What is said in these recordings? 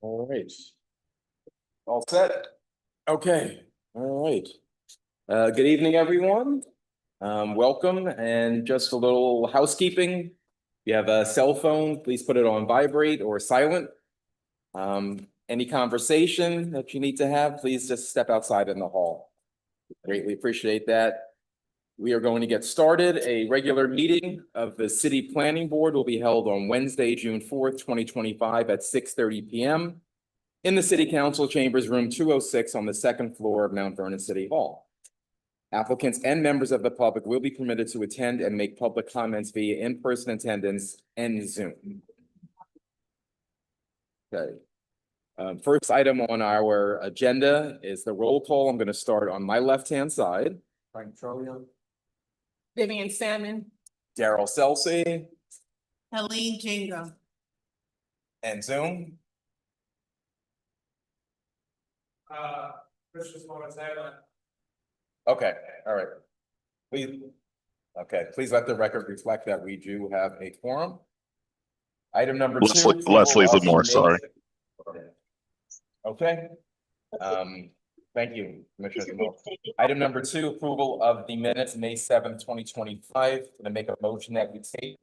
All right. All set? Okay, all right. Good evening, everyone. Welcome, and just a little housekeeping. If you have a cell phone, please put it on vibrate or silent. Any conversation that you need to have, please just step outside in the hall. Greatly appreciate that. We are going to get started. A regular meeting of the City Planning Board will be held on Wednesday, June 4th, 2025 at 6:30 p.m. in the City Council Chambers, Room 206 on the second floor of Mount Vernon City Hall. Applicants and members of the public will be permitted to attend and make public comments via in-person attendance and Zoom. Okay. First item on our agenda is the roll call. I'm going to start on my left-hand side. Frank Trolio. Vivian Salmon, Daryl Celsey. Helene Jingo. And Zoom. Okay, all right. Please let the record reflect that we do have a quorum. Item number two. Leslie Lamore, sorry. Okay. Thank you, Commissioner Zamore. Item number two, approval of the minutes, May 7th, 2025. Going to make a motion that we take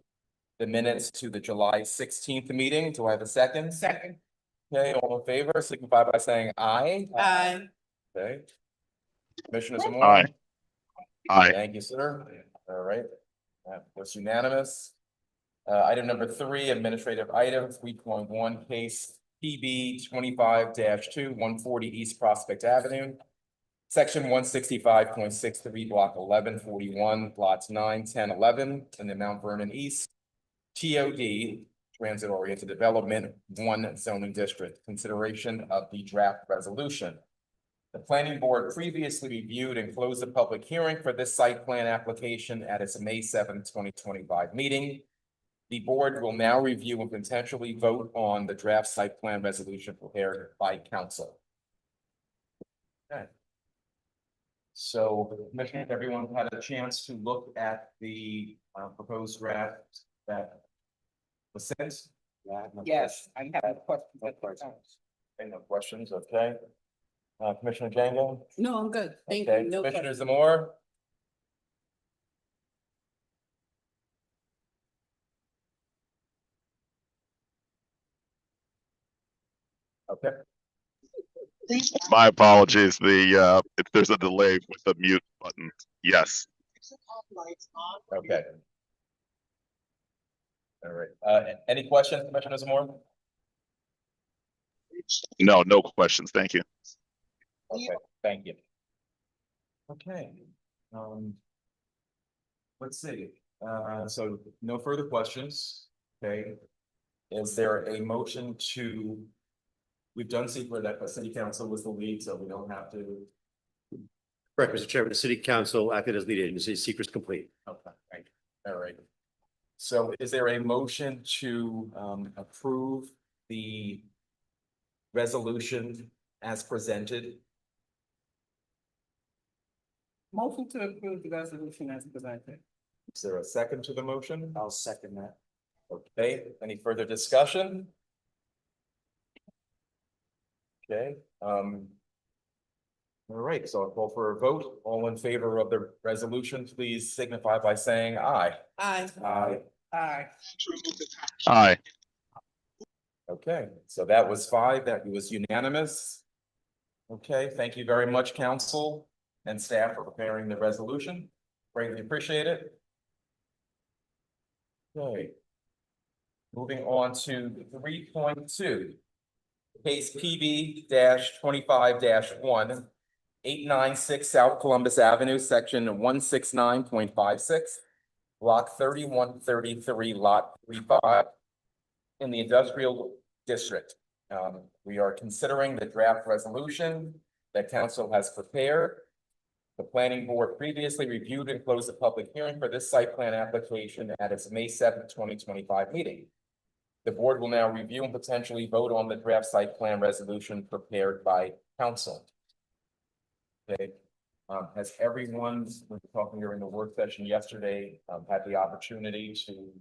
the minutes to the July 16th meeting. Do I have a second? Second. Okay, all in favor, signify by saying aye. Aye. Okay. Commissioner Zamore? Aye. Aye. Thank you, sir. All right. That was unanimous. Item number three, administrative item 3.1, case PB 25-2, 140 East Prospect Avenue. Section 165.63, block 1141, lots 9, 10, 11 in the Mount Vernon East TOD, Transit Oriented Development 1 zoning district. Consideration of the draft resolution. The planning board previously reviewed and closed the public hearing for this site plan application at its May 7th, 2025 meeting. The board will now review and potentially vote on the draft site plan resolution prepared by council. Okay. So, Commissioner, everyone had a chance to look at the proposed draft that was sent? Yes, I have a question. Okay, no questions, okay. Commissioner Django? No, I'm good. Thank Okay, you. No Commissioner question. Zamore? Okay, My apologies. If there's a delay with the mute button. Yes. okay. All right, any questions, Commissioner Zamore? No questions. Thank you. Okay, thank you. Okay. Let's see, so no further questions, okay? Is there a motion to, we've done secret that the city council was the lead, so we don't have to. Correct, Mr. Chairman. The city council acted as lead agency. Secret's complete. Okay, thank you. All right. So is there a motion to approve the resolution as presented? Motion to approve the resolution as presented. Is there a second to the motion? I'll second that. Okay, any further discussion? Okay, all right, so I'll call for a vote. All in favor of the resolution, please signify by saying aye. Aye. Aye. Aye. Aye. Okay, so that was 5, that was unanimous. Okay, thank you very much, council and staff, for preparing the resolution. Greatly appreciate it. Okay. Moving on to 3.2. Case PB 25-1, 896 South Columbus Avenue, section 169.56, block 3133, lot 35 in the industrial district. We are considering the draft resolution that council has prepared. The planning board previously reviewed and closed the public hearing for this site plan application at its May 7th, 2025 meeting. The board will now review and potentially vote on the draft site plan resolution prepared by council. Okay, has everyone, we were talking during the work session yesterday, had the opportunity to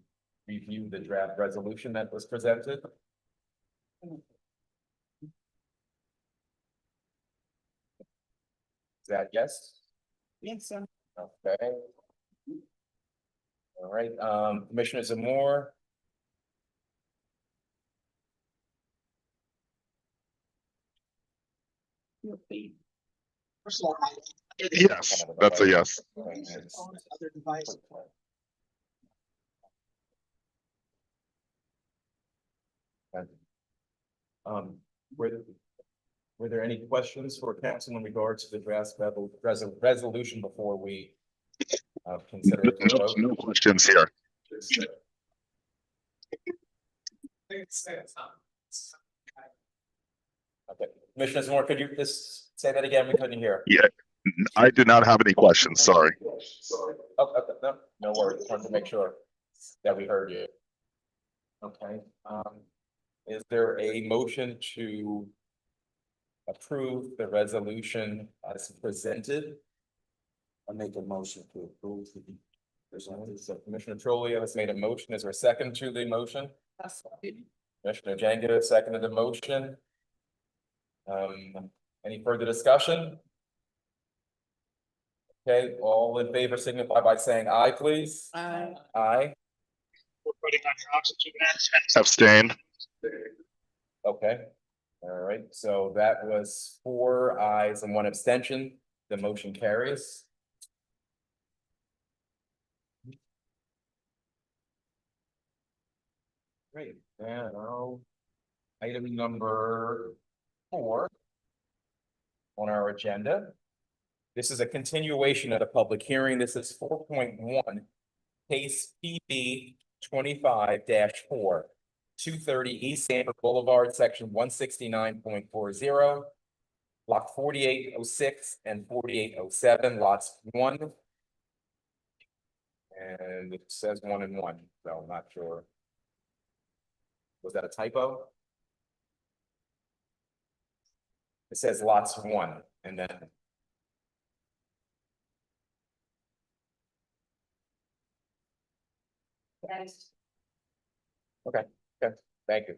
review the draft resolution that was presented? that yes? Yes, sir. Okay. All right, Commissioner Zamore, Your feet. Yes, that's a yes. Other device. Um, were there any questions for council in regards to the draft resolution before we consider it for a vote? No questions here. Okay, Commissioner Zamore, could you just say that again? We couldn't hear. Yeah, I did not have any questions, sorry. Oh, okay, no worries. Wanted to make sure that we heard you. Okay, is there a motion to approve the resolution as presented? I make a motion to approve the. So Commissioner Trolio has made a motion. Is there a second to the motion? Commissioner Jenkins seconded the motion. Any further discussion? Okay, all in favor signify by saying aye, please. Aye. Aye. Abstain. Okay, all right, so that was 4 ayes and 1 abstention. The motion carries. Great, now, item number 4 on our agenda. This is a continuation of the public hearing. This is 4.1, case PB 25-4. 230 East Sanford Boulevard, section 169.40, block 4806 and 4807, lots 1. And it says 1 and 1, so I'm not sure. Was that a typo? It says lots 1 and then. Okay, thank you.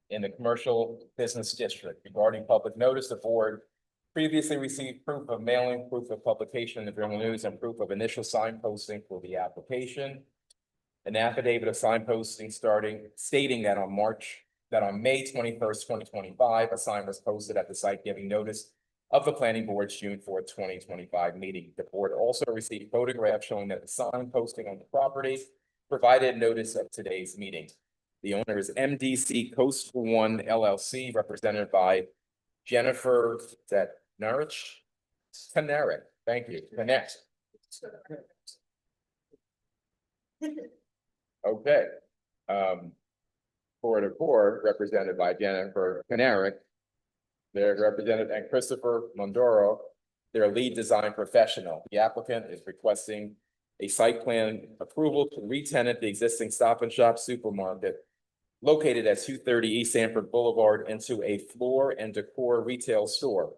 In the commercial business district regarding public notice, the board previously received proof of mailing, proof of publication in the Journal News, and proof of initial sign posting for the application. An affidavit of sign posting stating that on May 21st, 2025, a sign was posted at the site giving notice of the planning board's June 4th, 2025 meeting. The board also received photographs showing that the sign posting on the property provided notice of today's meeting. The owner is MDC Coastal One LLC, represented by Jennifer Kanarek. Thank you. Connect. Okay. For the board, represented by Jennifer Kanarek, their representative, and Christopher Mondoro, their lead design professional. The applicant is requesting a site plan approval to re-tenant the existing Stop and Shop supermarket located at 230 East Sanford Boulevard into a floor and decor retail store.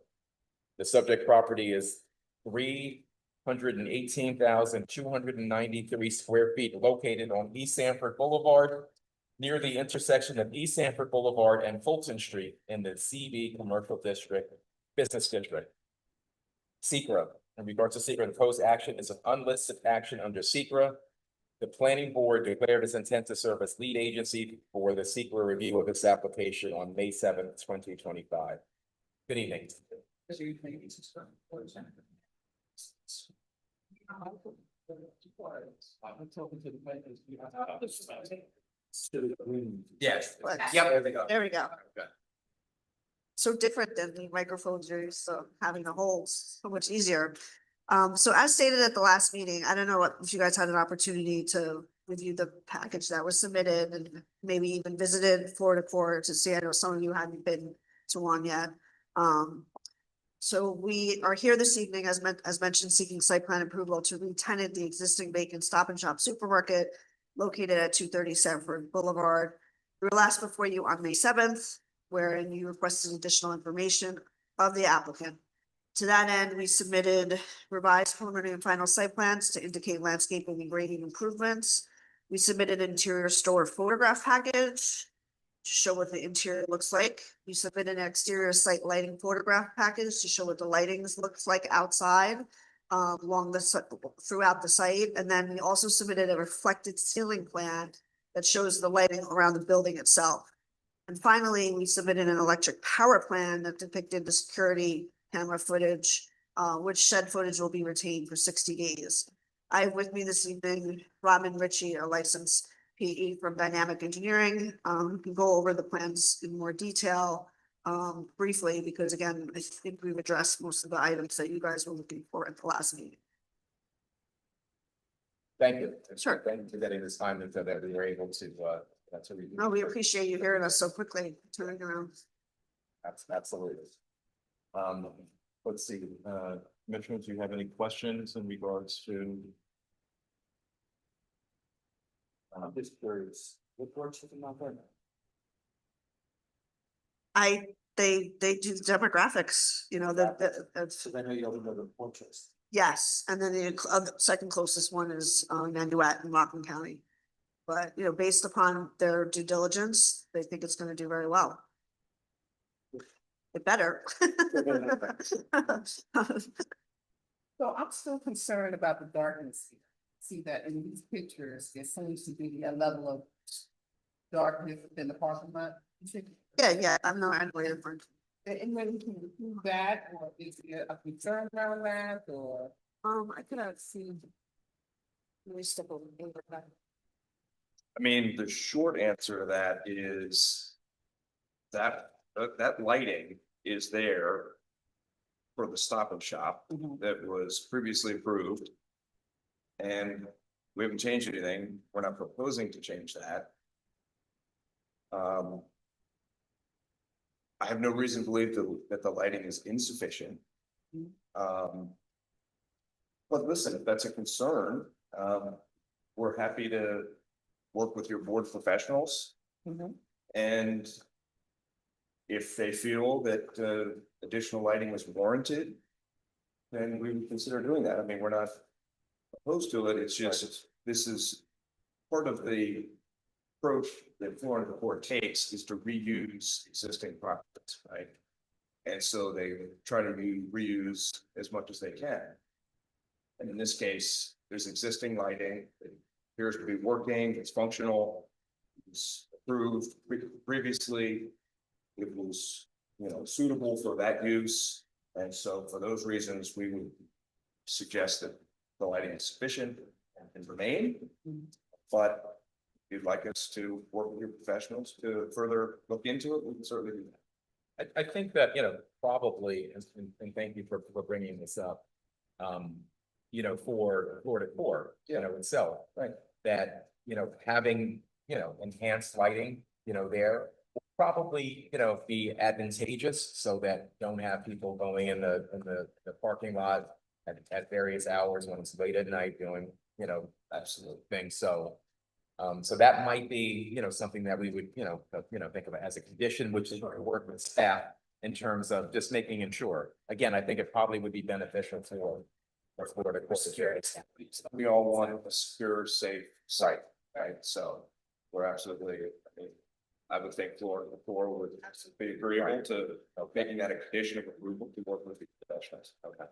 The subject property is 318,293 square feet located on East Sanford Boulevard near the intersection of East Sanford Boulevard and Fulton Street in the CB Commercial District, Business District. SECRA. In regards to SECRA, the proposed action is an unlisted action under SECRA. The planning board declared its intent to serve as lead agency for the SECRA review of this application on May 7th, 2025. Good evening. Yes. Yep. There we go. There we go. Okay. So different than the microphones you're used to having the holes, so much easier. So as stated at the last meeting, I don't know if you guys had an opportunity to review the package that was submitted and maybe even visited floor to floor to see. I know some of you hadn't been to one yet. So we are here this evening, as mentioned, seeking site plan approval to re-tenant the existing vacant Stop and Shop supermarket located at 230 Sanford Boulevard. We were last before you on May 7th, wherein you requested additional information of the applicant. To that end, we submitted revised preliminary and final site plans to indicate landscaping and grading improvements. We submitted an interior store photograph package. show what the interior looks like. You submit an exterior site lighting photograph package to show what the lighting looks like outside along throughout the site. And then we also submitted a reflected ceiling plan that shows the lighting around the building itself. And finally, we submitted an electric power plan that depicted the security camera footage, which shed footage will be retained for 60 days. I have with me this evening, Robin Ritchie, a licensed PE from Dynamic Engineering. We can go over the plans in more detail briefly, because again, I think we've addressed most of the items that you guys were looking for at the last meeting. Thank you. Sure. Thank you for getting this time so that we were able to review. No, we appreciate you hearing us so quickly, turning around. Absolutely. Let's see, Commissioners, do you have any questions in regards to? Just curious, what works with them out there? They do the demographics, you know, that's, I know you don't know the portraits. yes, and then the second closest one is Nanduet in Rockland County. But, you know, based upon their due diligence, they think it's gonna do very well. It better. So I'm still concerned about the darkness. See that in these pictures, there seems to be a level of darkness within the parking lot. Yeah, I'm not waiting for. And when can you do that, or is there a concern around that, or? I could have seen. Let me step over. I mean, the short answer to that is that that lighting is there for the Stop and Shop Mhm. that was previously approved. And we haven't changed anything. We're not proposing to change that. I have no reason to believe that the lighting is insufficient. But listen, if that's a concern, we're happy to work with your board professionals. Mhm. And if they feel that additional lighting is warranted, then we would consider doing that. I mean, we're not opposed to it. It's just, this is part of the approach that Florida Court takes is to reuse existing properties, right? And so they try to reuse as much as they can. And in this case, there's existing lighting that appears to be working, it's functional, it's approved previously. It was, you know, suitable for that use. And so for those reasons, we would suggest that the lighting is sufficient and remain. But if you'd like us to work with your professionals to further look into it, we can certainly do that. I think that, you know, probably, and thank you for bringing this up. You know, for Florida Core, you know, itself, right, that, you know, having, you know, enhanced lighting, you know, there will probably, you know, be advantageous so that don't have people going in the parking lot at various hours when it's late at night doing, you know, absolute things. So, so that might be, you know, something that we would, you know, think of as a condition, which is work with staff in terms of just making sure. Again, I think it probably would be beneficial for Florida Core security. We all want a secure, safe site, right? So we're absolutely, I mean, I would think Florida Core would be agreeable to making that a condition of approval to work with the professionals. Okay.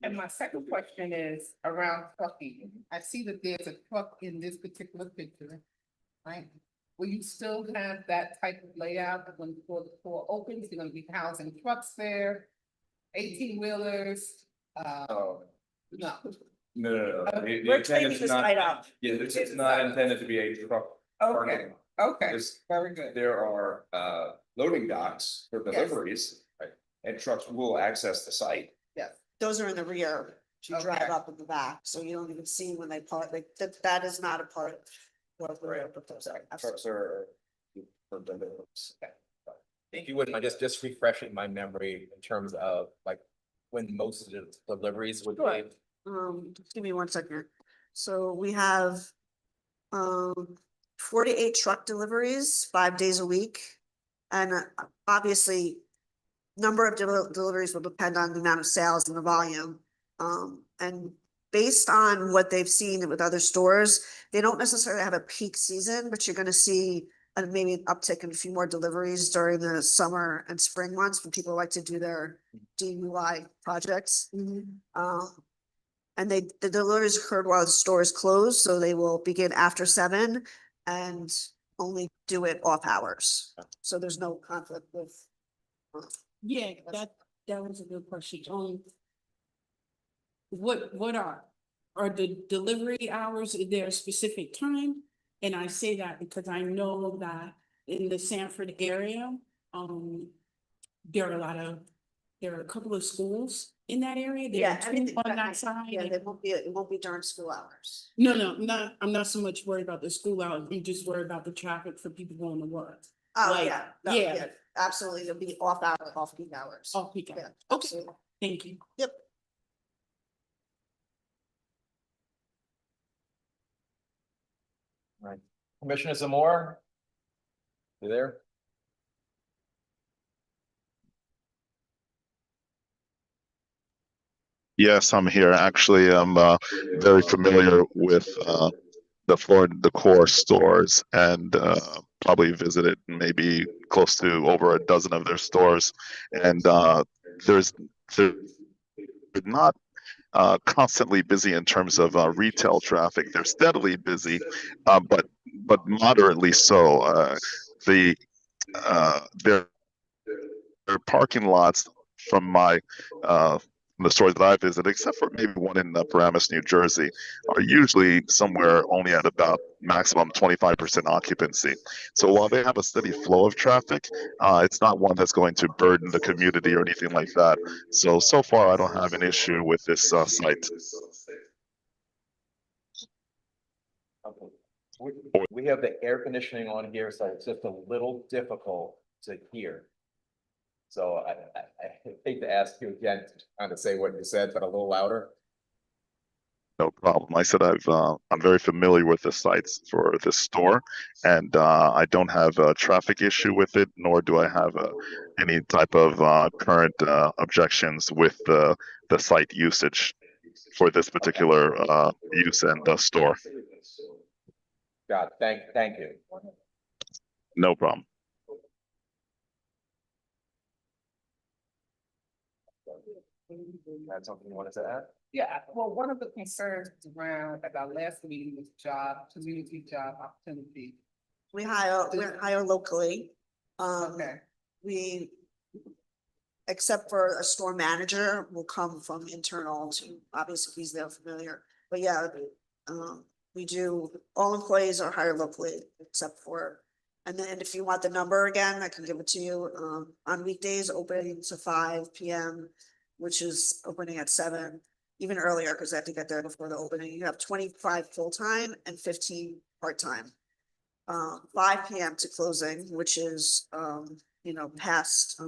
And my second question is around trucking. I see that there's a truck in this particular picture, right? Will you still have that type of layout when the store opens? You're gonna be housing trucks there, 18-wheelers? Oh, No. no. The We're intent cleaning is this not- site up. Yeah, this is not intended to be a truck. Okay, okay, There's- very good. There are loading docks for Yes. deliveries. Right. And trucks will access the site. Those are in the rear. You drive Okay. up in the back, so you don't even see when they park, like, that is not a part of what we're proposing. Trucks are for deliveries. If you wouldn't mind just refreshing my memory in terms of like when most of the deliveries would Sure. be. Just give me 1 second. So we have 48 truck deliveries, 5 days a week. And obviously, number of deliveries will depend on the amount of sales and the volume. And based on what they've seen with other stores, they don't necessarily have a peak season, but you're gonna see and maybe an uptick in a few more deliveries during the summer and spring months when people like to do their DUI projects. And the deliveries occurred while the store is closed, so they will begin after 7 and only do it off hours. So there's no conflict with. Yeah, that was a good question. What are the delivery hours? Is there a specific time? And I say that because I know that in the Sanford area, there are a couple of schools in that area. There are two on that side. Yeah, it won't be during school hours. No, I'm not so much worried about the school hours. I'm just worried about the traffic for people going to work. Oh, Like, yeah, no, yeah. yeah, absolutely. It'll be off hour, off peak hours. Off peak Yeah, hours. Okay, absolutely. thank you. Yep. Right. Commissioner Zamora? You there? Yes, I'm here. Actually, I'm very familiar with the Florida Decor stores and probably visited maybe close to over a dozen of their stores. And they're not constantly busy in terms of retail traffic. They're steadily busy, but moderately so. The their parking lots from the stores that I visit, except for maybe one in Paramus, New Jersey, are usually somewhere only at about maximum 25% occupancy. So while they have a steady flow of traffic, it's not one that's going to burden the community or anything like that. So far, I don't have an issue with this site. Okay. We have the air conditioning on here, so it's just a little difficult to hear. So I hate to ask you again to kind of say what you said, but a little louder. No problem. I said I'm very familiar with the sites for this store, and I don't have a traffic issue with it, nor do I have any type of current objections with the site usage for this particular use and store. God, thank you. No problem. Had something you wanted to add? Yeah, well, one of the concerns around at our last meeting was community job opportunity. We hire locally. Okay, We, except for a store manager, will come from internal to, obviously, he's there familiar. But yeah, we do, all employees are hired locally, except for, and then if you want the number again, I can give it to you. On weekdays, open to 5 p.m., which is opening at 7, even earlier, because I have to get there before the opening. You have 25 full-time and 15 part-time. 5 p.m. to closing, which is, past,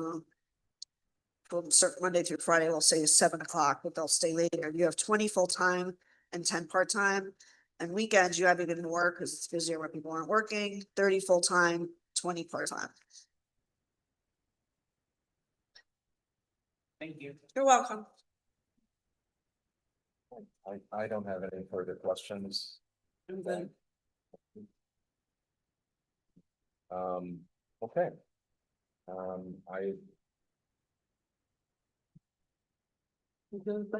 from certain Monday through Friday, we'll say is 7 o'clock, but they'll stay later. You have 20 full-time and 10 part-time. And weekends, you have even more because it's busier when people aren't working, 30 full-time, 20 part-time. thank you. You're welcome. I don't have any further questions. I'm good. Okay. I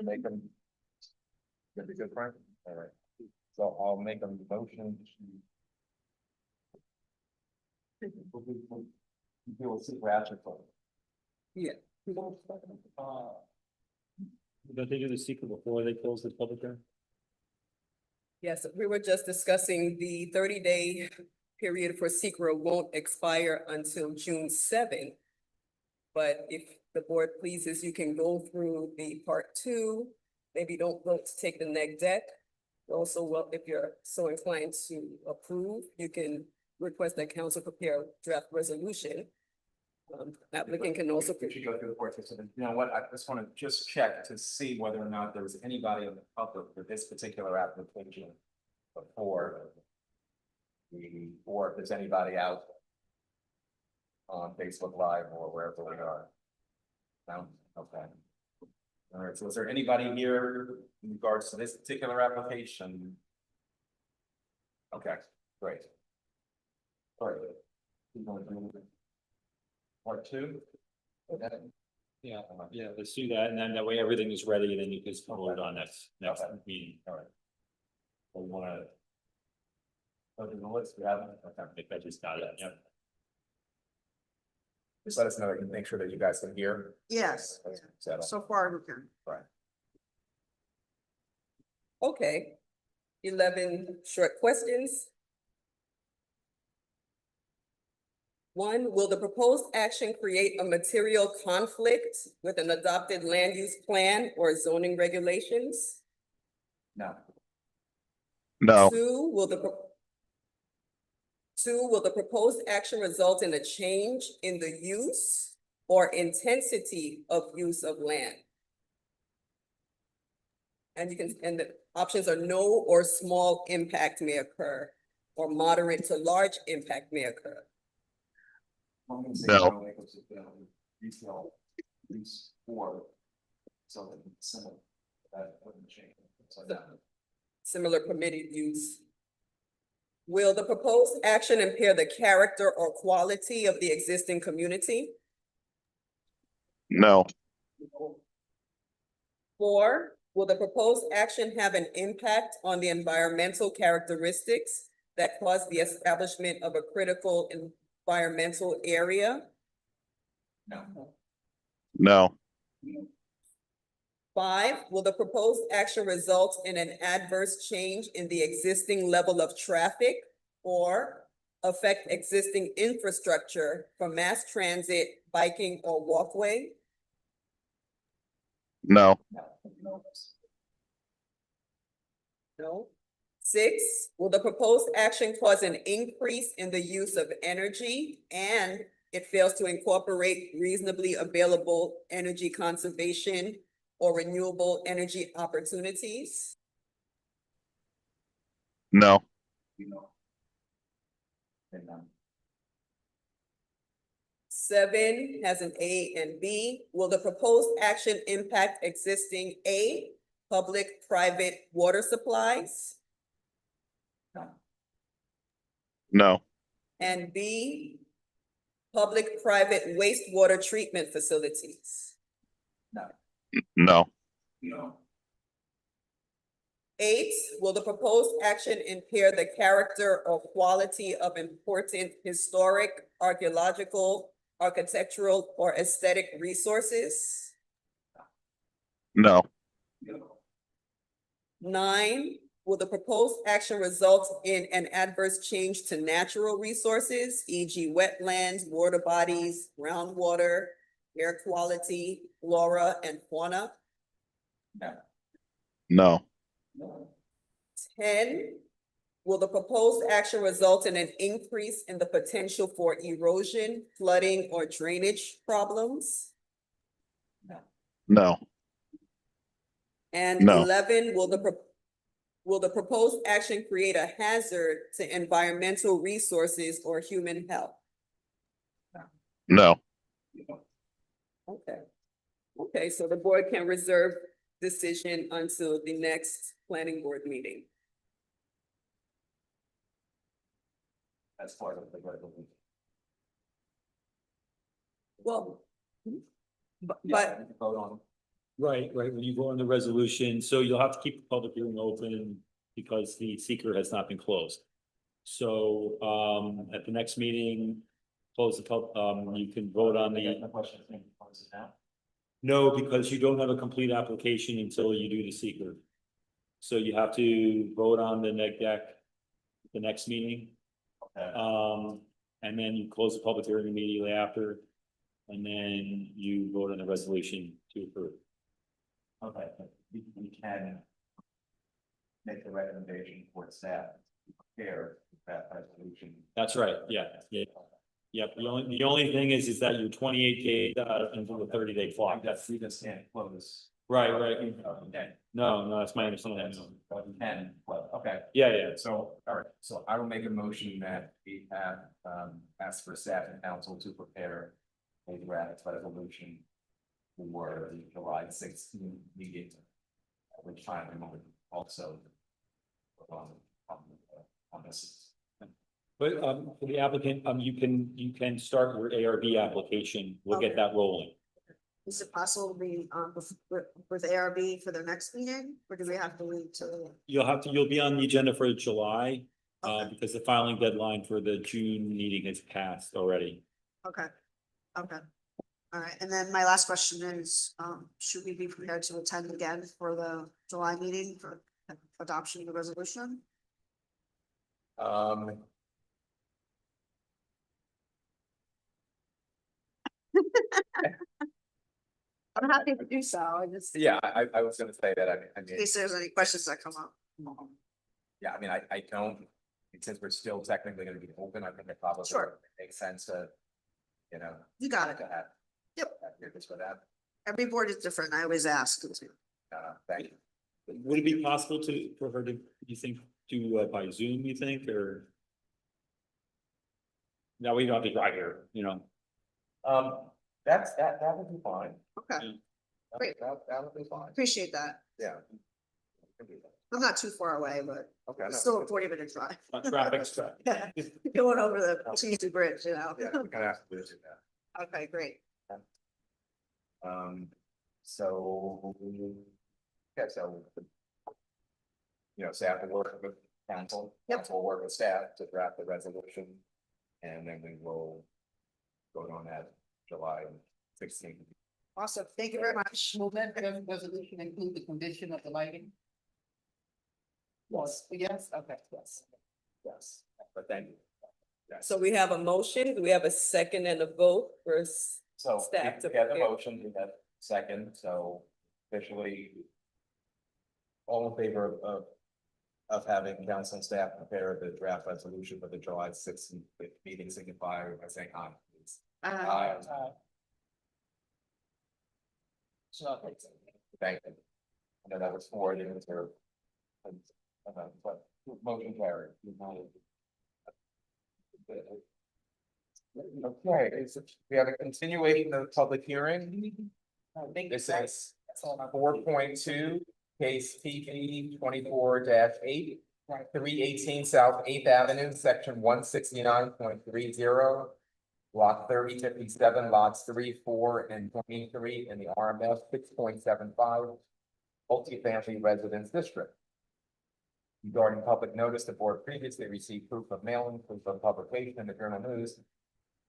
make them. Gonna be good, Frank? All right. So I'll make a motion to. We'll see Ratchet. Yeah. Don't they do the secret before they close the public hearing? Yes, we were just discussing the 30-day period for secret won't expire until June 7th. But if the board pleases, you can go through the part 2. Maybe don't vote to take the neg deck. Also, well, if you're so inclined to approve, you can request that council prepare a draft resolution. Applicant can also. If you go through the court system, you know what, I just want to check to see whether or not there was anybody in the public for this particular application before. Or if there's anybody out on Facebook Live or wherever we are. No, okay. All right, so is there anybody here in regards to this particular application? Okay, great. All right, Part two? Yeah, yeah, let's do that, and then that way everything is ready, and then you can vote on next meeting. All right. We wanna. Oh, the list, we haven't, okay, I think I just got it, yep. Just let us know, and make sure that you guys can hear. Yes, Settle. so far we can. Okay. 11 short questions. 1, will the proposed action create a material conflict with an adopted land use plan or zoning regulations? No. No, 2, will the proposed action result in a change in the use or intensity of use of land? And the options are no or small impact may occur, or moderate to large impact may occur. No. Retail, use or something similar. That wouldn't change. So, no. Similar permitted use. Will the proposed action impair the character or quality of the existing community? no, 4, will the proposed action have an impact on the environmental characteristics that cause the establishment of a critical environmental area? no, 5, will the proposed action result in an adverse change in the existing level of traffic or affect existing infrastructure for mass transit, biking, or walkway? no, No. 6, will the proposed action cause an increase in the use of energy and it fails to incorporate reasonably available energy conservation or renewable energy opportunities? no, 7 has an A and B. Will the proposed action impact existing A, public-private water supplies, no, and B, public-private wastewater treatment facilities? no, 8, will the proposed action impair the character or quality of important historic, archaeological, architectural, or aesthetic resources? no, 9, will the proposed action result in an adverse change to natural resources, e.g. wetlands, water bodies, groundwater, air quality, flora, and fauna? no, 10, will the proposed action result in an increase in the potential for erosion, flooding, or drainage problems? no, And No. 11, will the proposed action create a hazard to environmental resources or human health? no, Okay. Okay, so the board can reserve decision until the next planning board meeting. That's part of the resolution. Well, but Vote on. Right, when you go on the resolution, so you'll have to keep the public hearing open because the seeker has not been closed. So, at the next meeting, close you can vote on the. No, because you don't have a complete application until you do the seeker. So you have to vote on the neg deck, the next meeting. And then you close the public hearing immediately after. And then you vote on the resolution to approve. Okay, we can make the recommendation for staff to prepare that resolution. That's right, yeah. Yep, the only thing is that you're 28 days into the 30-day clock. We just can't close. Right. Okay. No, that's my understanding. But we can, well, okay, Yeah. So, all right, so I will make a motion that we have, asked for staff and council to prepare a draft resolution for the July 16th meeting, at which time we will also on this. But for the applicant, you can start your ARB application. We'll get that rolling. Is it possible to be with ARB for their next meeting, or do we have to wait till? You'll be on the agenda for July, Okay. because the filing deadline for the June meeting has passed already. Okay, okay. All right, and then my last question is, should we be prepared to attend again for the July meeting for adoption of the resolution? I'm happy to do so, I just, in Yeah, I was gonna say that, I mean, case there's any questions that come up. yeah, I mean, I don't, since we're still technically gonna be open, I think it probably Sure. makes sense to, you know. You got it. to have- Yep. have this for that, Every board is different, I always ask. thank you. Would it be possible for her to, you think, do by Zoom, you think, or? No, we don't have to drive here, you know. That would be fine. Okay, Great. That would be fine, appreciate that. yeah. I'm not too far away, but Okay. it's still a 40-minute drive. Traffic's Going over the Cheesy Bridge, you know? Yeah, we're gonna have to do that. Okay, great. So. Yeah, so. You know, staff will work with council. Yep. Council will work with staff to draft the resolution. And then we will. Vote on that July 16th. Awesome, thank you very much. Will that resolution include the condition of the lighting? Yes. Yes, okay, yes. Yes, but thank you. Yes. So we have a motion, do we have a second and a vote for So staff to we have the prepare. motion, we have second, so officially. All in favor of having council and staff prepare the draft resolution for the July 16th meeting, signify by saying aye, please. Aye. So, thank you. And then that was for the reserve. But motion carried. Okay, so we have a continuation of the public hearing. This is 4.2, case PB 24-8, 318 South 8th Avenue, section 169.30. Lot 3057, lots 3, 4, and 23 in the RMF 6.75 multifamily residence district. Regarding public notice, the board previously received proof of mailing, proof of publication in the Journal News,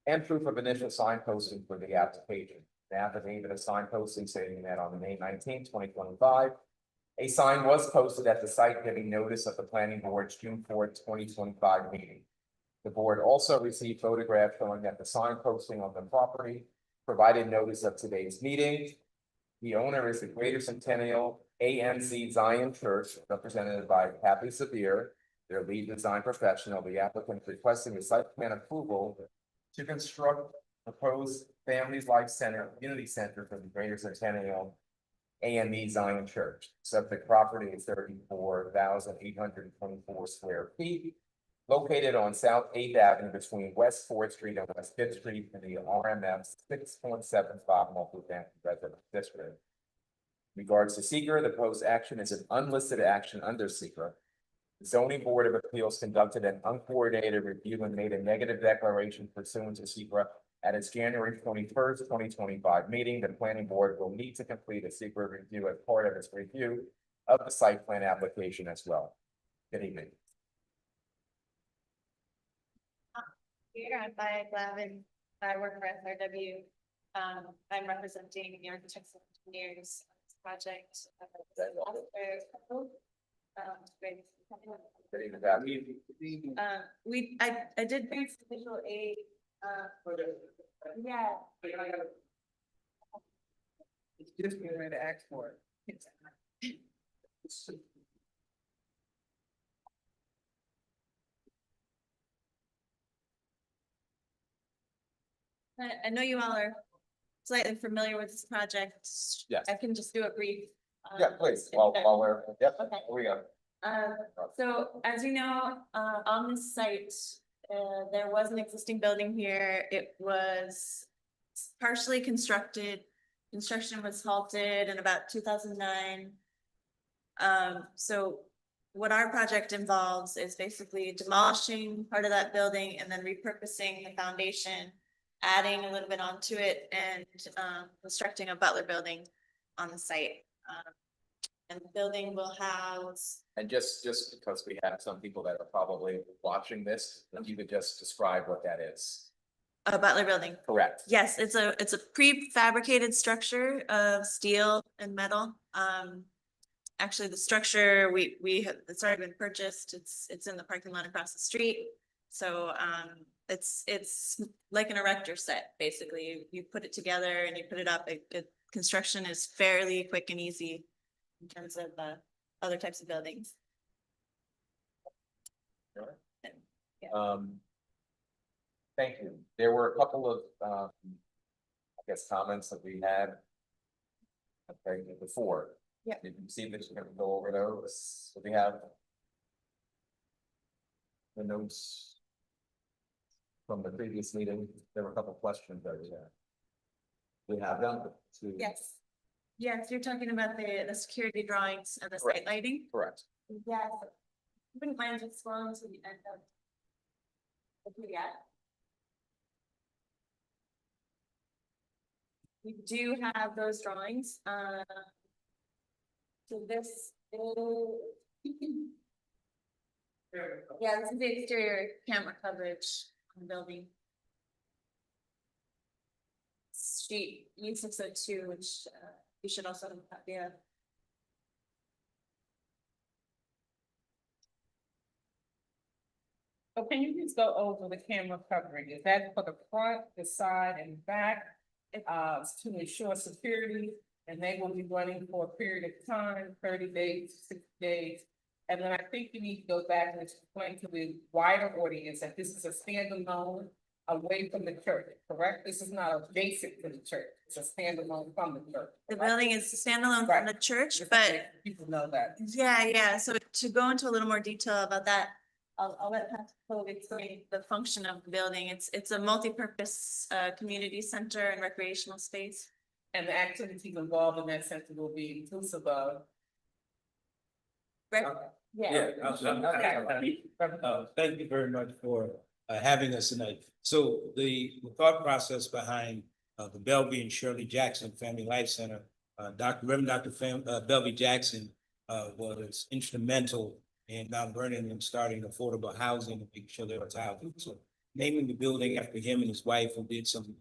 and proof of initial sign posting for the application. The affidavit of sign posting stating that on May 19, 2025, a sign was posted at the site giving notice of the planning board's June 4, 2025 meeting. The board also received photographs showing that the sign posting on the property provided notice of today's meeting. The owner is the Greater Centennial AMC Zion Church, represented by Kathy Severe, their lead design professional. The applicant requesting a site plan approval to construct proposed Families Life Center, Community Center for the Greater Centennial AME Zion Church. Subject property is 34,824 square feet, located on South 8th Avenue between West 4th Street and West 5th Street in the RMF 6.75 multi-family residence district. In regards to seeker, the proposed action is an unlisted action under seeker. The zoning board of appeals conducted an uncoordinated review and made a negative declaration pursuant to seeker at its January 21st, 2025 meeting. The planning board will need to complete a seeker review as part of its review of the site plan application as well. Good evening. Here, I'm by Glavin, I work for SRW. I'm representing the architects and engineers on this project. Great. Good evening, Pat. I did bring some visual aid, yeah. It's just getting ready to ask for it. I know you all are slightly familiar with this project. Yes. I can just do a brief. Yeah, please, while we're, yep, Okay. here we go. So as you know, on this site, there was an existing building here. It was partially constructed. Construction was halted in about 2009. So what our project involves is basically demolishing part of that building and then repurposing the foundation, adding a little bit onto it and constructing a Butler building on the site. And the building will house, And just because we have some people that are probably watching this, if you could just describe what that is. a Butler building. Correct. Yes, it's a prefabricated structure of steel and metal. Actually, the structure, it's already been purchased. It's in the parking lot across the street. So, it's like an erector set, basically. You put it together and you put it up. Construction is fairly quick and easy in terms of, other types of buildings. Thank you. There were a couple of, I guess, comments that we had. Okay, before. Yeah. Did you see this? We're gonna go over those. So we have the notes from the previous meeting. There were a couple of questions that we had. We have them to. Yes. Yes, you're talking about the security drawings and the Correct. site lighting? Correct. Yes. Wouldn't mind just scrolling to the end of. What we got. We do have those drawings, so this is. Yeah, this is the exterior camera coverage on the building. Sheet U602, which you should also have a copy of. So can you just go over the camera covering? Is that for the front, the side and back? To ensure security, and they will be running for a period of time, 30 days, 60 days. And then I think you need to go back and explain to the wider audience that this is a standalone away from the church, correct? This is not a basic to the church, it's a standalone from the church. The correct? building is standalone Right. from the church, Just but so people know that. yeah, so to go into a little more detail about that, I'll let Pastor Cole explain the function of the building. It's a multi-purpose, community center and recreational space. And the activities involved in that center will be inclusive of. Right? Yeah. Thank you very much for having us tonight. So the thought process behind the Belvy and Shirley Jackson Family Life Center, Reverend Dr. Belvy Jackson was instrumental in Mount Vernon and starting affordable housing and making sure there was housing. So naming the building after him and his wife, who did some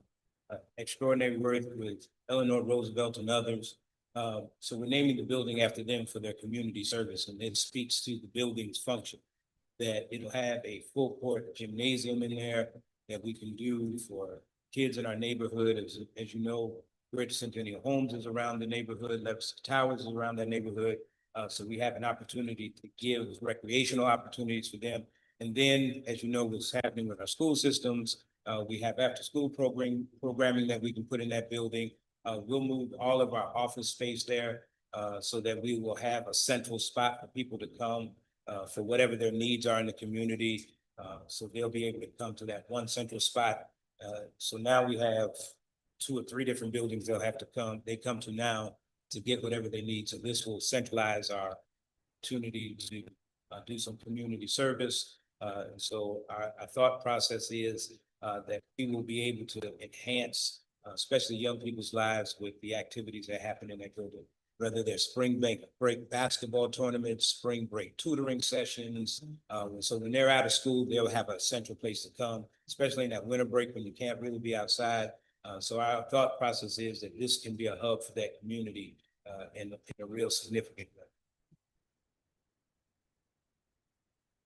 extraordinary work with Eleanor Roosevelt and others. So we're naming the building after them for their community service, and it speaks to the building's function. That it'll have a full court gymnasium in there that we can do for kids in our neighborhood. As you know, Greater Centennial Homes is around the neighborhood, Levis Towers is around that neighborhood. So we have an opportunity to give recreational opportunities for them. And then, as you know, what's happening with our school systems, we have after-school programming that we can put in that building. We'll move all of our office space there so that we will have a central spot for people to come for whatever their needs are in the community. So they'll be able to come to that one central spot. So now we have 2 or 3 different buildings they come to now to get whatever they need. So this will centralize our opportunity to do some community service. So our thought process is that we will be able to enhance, especially young people's lives with the activities that happen in that building. Whether they're spring break basketball tournaments, spring break tutoring sessions. So when they're out of school, they'll have a central place to come, especially in that winter break when you can't really be outside. So our thought process is that this can be a hub for that community in a real significant way.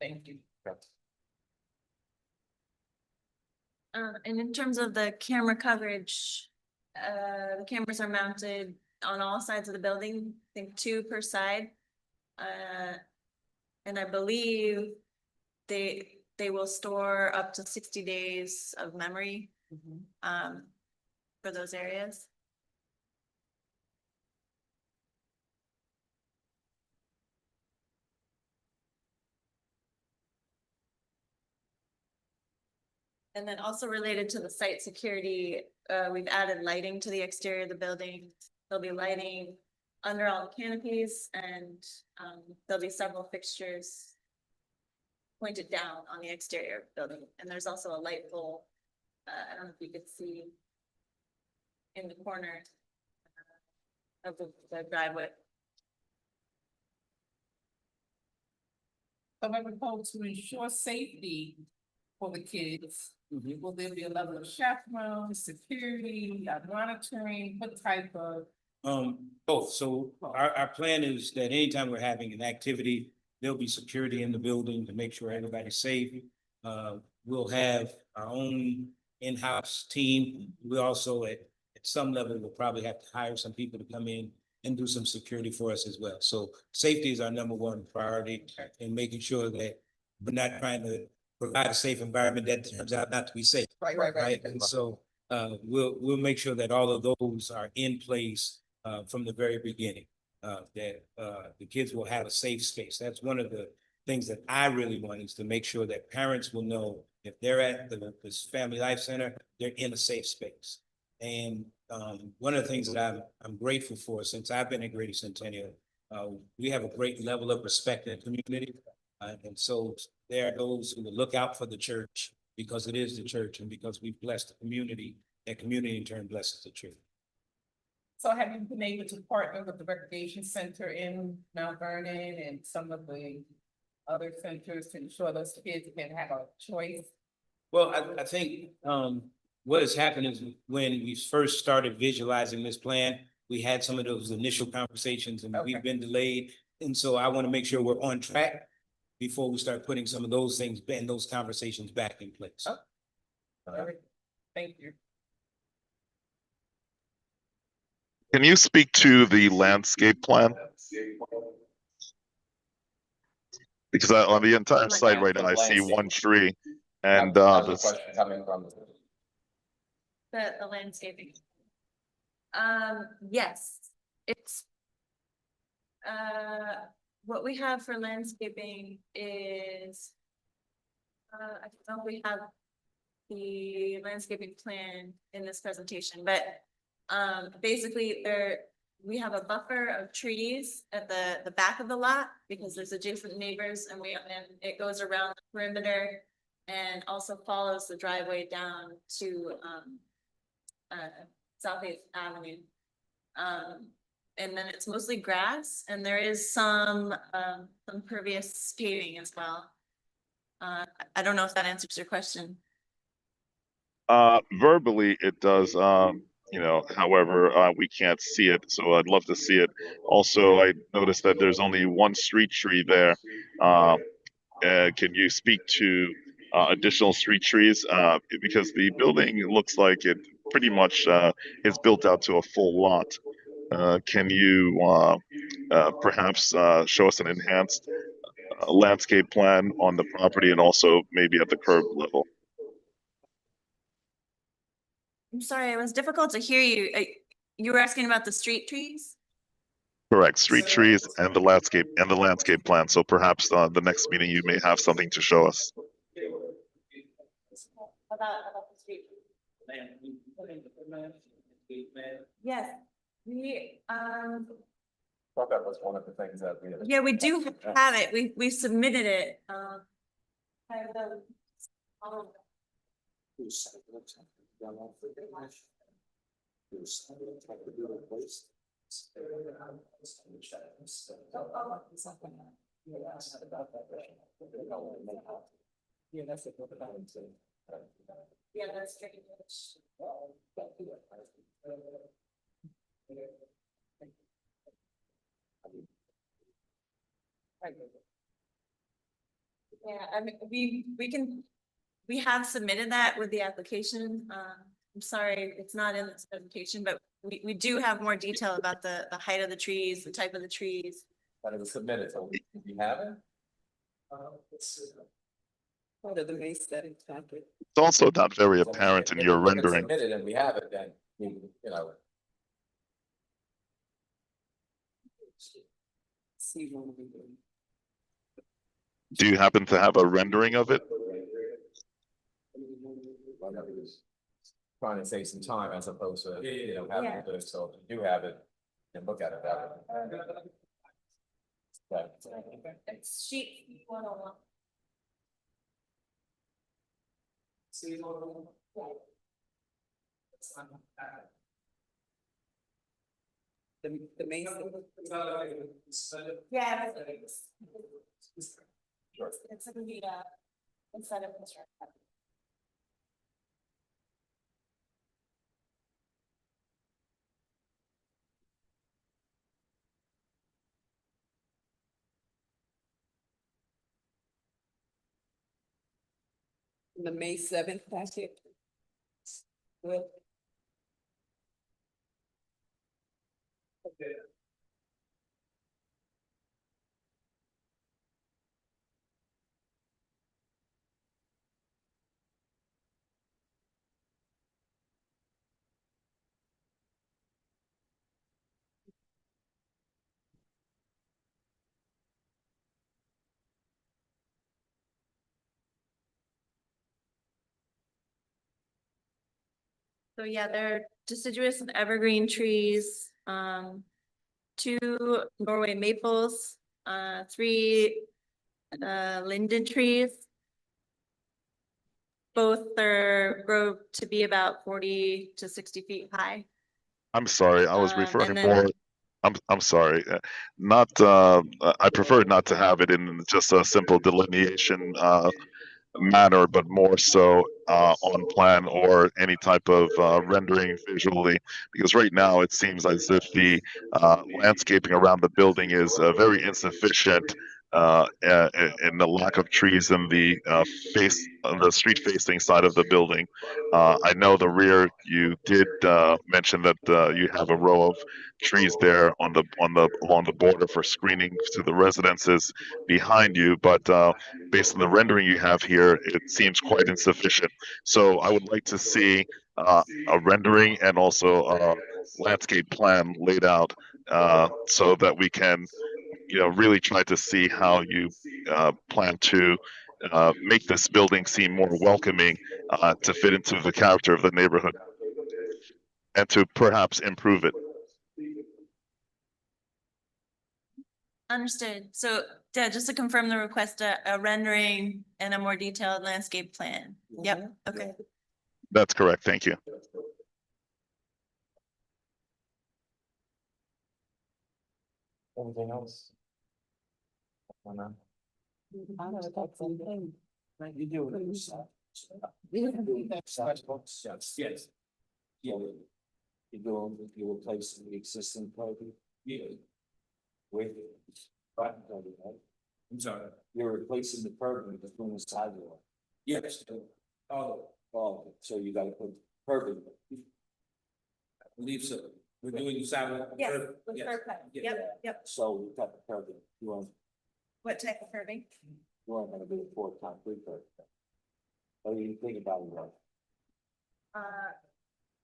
Thank you. And in terms of the camera coverage, the cameras are mounted on all sides of the building, I think 2 per side. And I believe they will store up to 60 days of memory for those areas. And then also related to the site security, we've added lighting to the exterior of the building. There'll be lighting under all the canopies, and there'll be several fixtures pointed down on the exterior of the building, and there's also a light pole. I don't know if you could see in the corner of the driveway. So I propose to ensure safety for the kids. Will there be a level of chaperone, security, monitoring, what type of? Both. So our plan is that anytime we're having an activity, there'll be security in the building to make sure everybody's safe. We'll have our own in-house team. We also at some level, we'll probably have to hire some people to come in and do some security for us as well. So safety is our number one priority in making sure that we're not trying to provide a safe environment that turns out not to be safe. Right, and so we'll make sure that all of those are in place from the very beginning. That the kids will have a safe space. That's one of the things that I really want, is to make sure that parents will know if they're at this Family Life Center, they're in a safe space. And one of the things that I'm grateful for since I've been at Grady Centennial, we have a great level of respect in the community. And so there are those who will look out for the church because it is the church, and because we've blessed the community, that community in turn blesses the church. So have you been able to partner with the recreation center in Mount Vernon and some of the other centers to ensure those kids can have a choice? Well, I think what has happened is when we first started visualizing this plan, we had some of those initial conversations and we've been delayed. And so I want to make sure we're on track before we start putting some of those things and those conversations back in place. Thank you. Can you speak to the landscape plan? Because on the entire site right now, I see one tree and How's the this, question coming from? The landscaping. Yes, it's. What we have for landscaping is. I don't know if we have the landscaping plan in this presentation, but basically we have a buffer of trees at the back of the lot because there's adjacent neighbors, and it goes around the perimeter and also follows the driveway down to South 8th Avenue. And then it's mostly grass, and there is some pervious paving as well. I don't know if that answers your question. verbally it does, however, we can't see it, so I'd love to see it. Also, I noticed that there's only one street tree there. Can you speak to additional street trees? Because the building looks like it pretty much is built out to a full lot. Can you perhaps show us an enhanced landscape plan on the property and also maybe at the curb level? I'm sorry, it was difficult to hear you. You were asking about the street trees? Correct, street trees and the landscape plan. So perhaps the next meeting you may have something to show us. About the street. Yes, we, Thought that was one of the things that we. yeah, we do have it. We submitted it. Yeah, that's it. Yeah, that's great. Yeah, I mean, we have submitted that with the application. I'm sorry, it's not in this presentation, but we do have more detail about the height of the trees, the type of the trees. But it was submitted, so we have it? Part of the May setting packet. It's also not very So apparent in if your it's rendering. Submitted and we have it, then, See one of them. Do you happen to have a rendering of it? Trying to save some time as opposed to, Yeah. having to do it, so if you do have it, And look at it that way. It's sheet 101. The main. Yeah. It's gonna be instead of construction. The May 7th packet. Good. So yeah, they're deciduous and evergreen trees, 2 Norway maples, 3 linden trees. Both grow to be about 40 to 60 feet high. I'm sorry, I was And referring then- more. I'm sorry, not, I prefer not to have it in just a simple delineation, manner, but more so, on plan or any type of, rendering visually. Because right now it seems as if the, landscaping around the building is, very insufficient, in the lack of trees in the, the street facing side of the building. I know the rear, you did, mention that, you have a row of trees there along the border for screening to the residences behind you, but, based on the rendering you have here, it seems quite insufficient. So I would like to see, a rendering and also a landscape plan laid out, so that we can, really try to see how you, plan to, make this building seem more welcoming, to fit into the character of the neighborhood and to perhaps improve it. Understood. So, yeah, just to confirm the request, a rendering and a more detailed landscape plan. Yep, okay. That's correct. Thank you. Anything else? You do it. Yes, yes. Yeah. You replace the existing program? Yeah. With. I'm sorry. You're replacing the program between the sidewalk. Yes. Oh, so you gotta put curbing. I believe so. We're doing the sidewalk. Yes, curb. with Yes. curb cut. Yep, yep. So we got the curbing. What type of curbing? You aren't gonna do a 4 concrete curb. What do you think about it?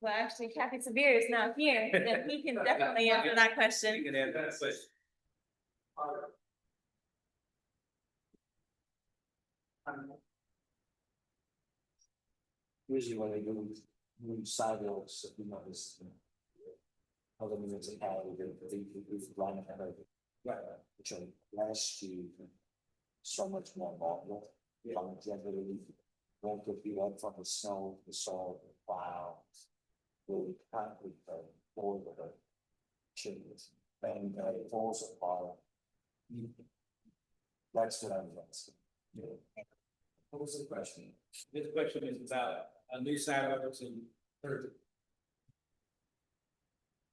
Well, actually Kathy Severe is not here, then he can definitely answer that question. You can have that, but. Usually when they do new sidewalks, this. Other municipality, they line it out. Right. Which are last year. So much more normal. Longevity. Won't get beat up from the snow, the salt, the plow. Really concrete, for the. Changes, and it falls apart. That's what I'm asking. What was the question? This question is about a new sidewalks in Thursday.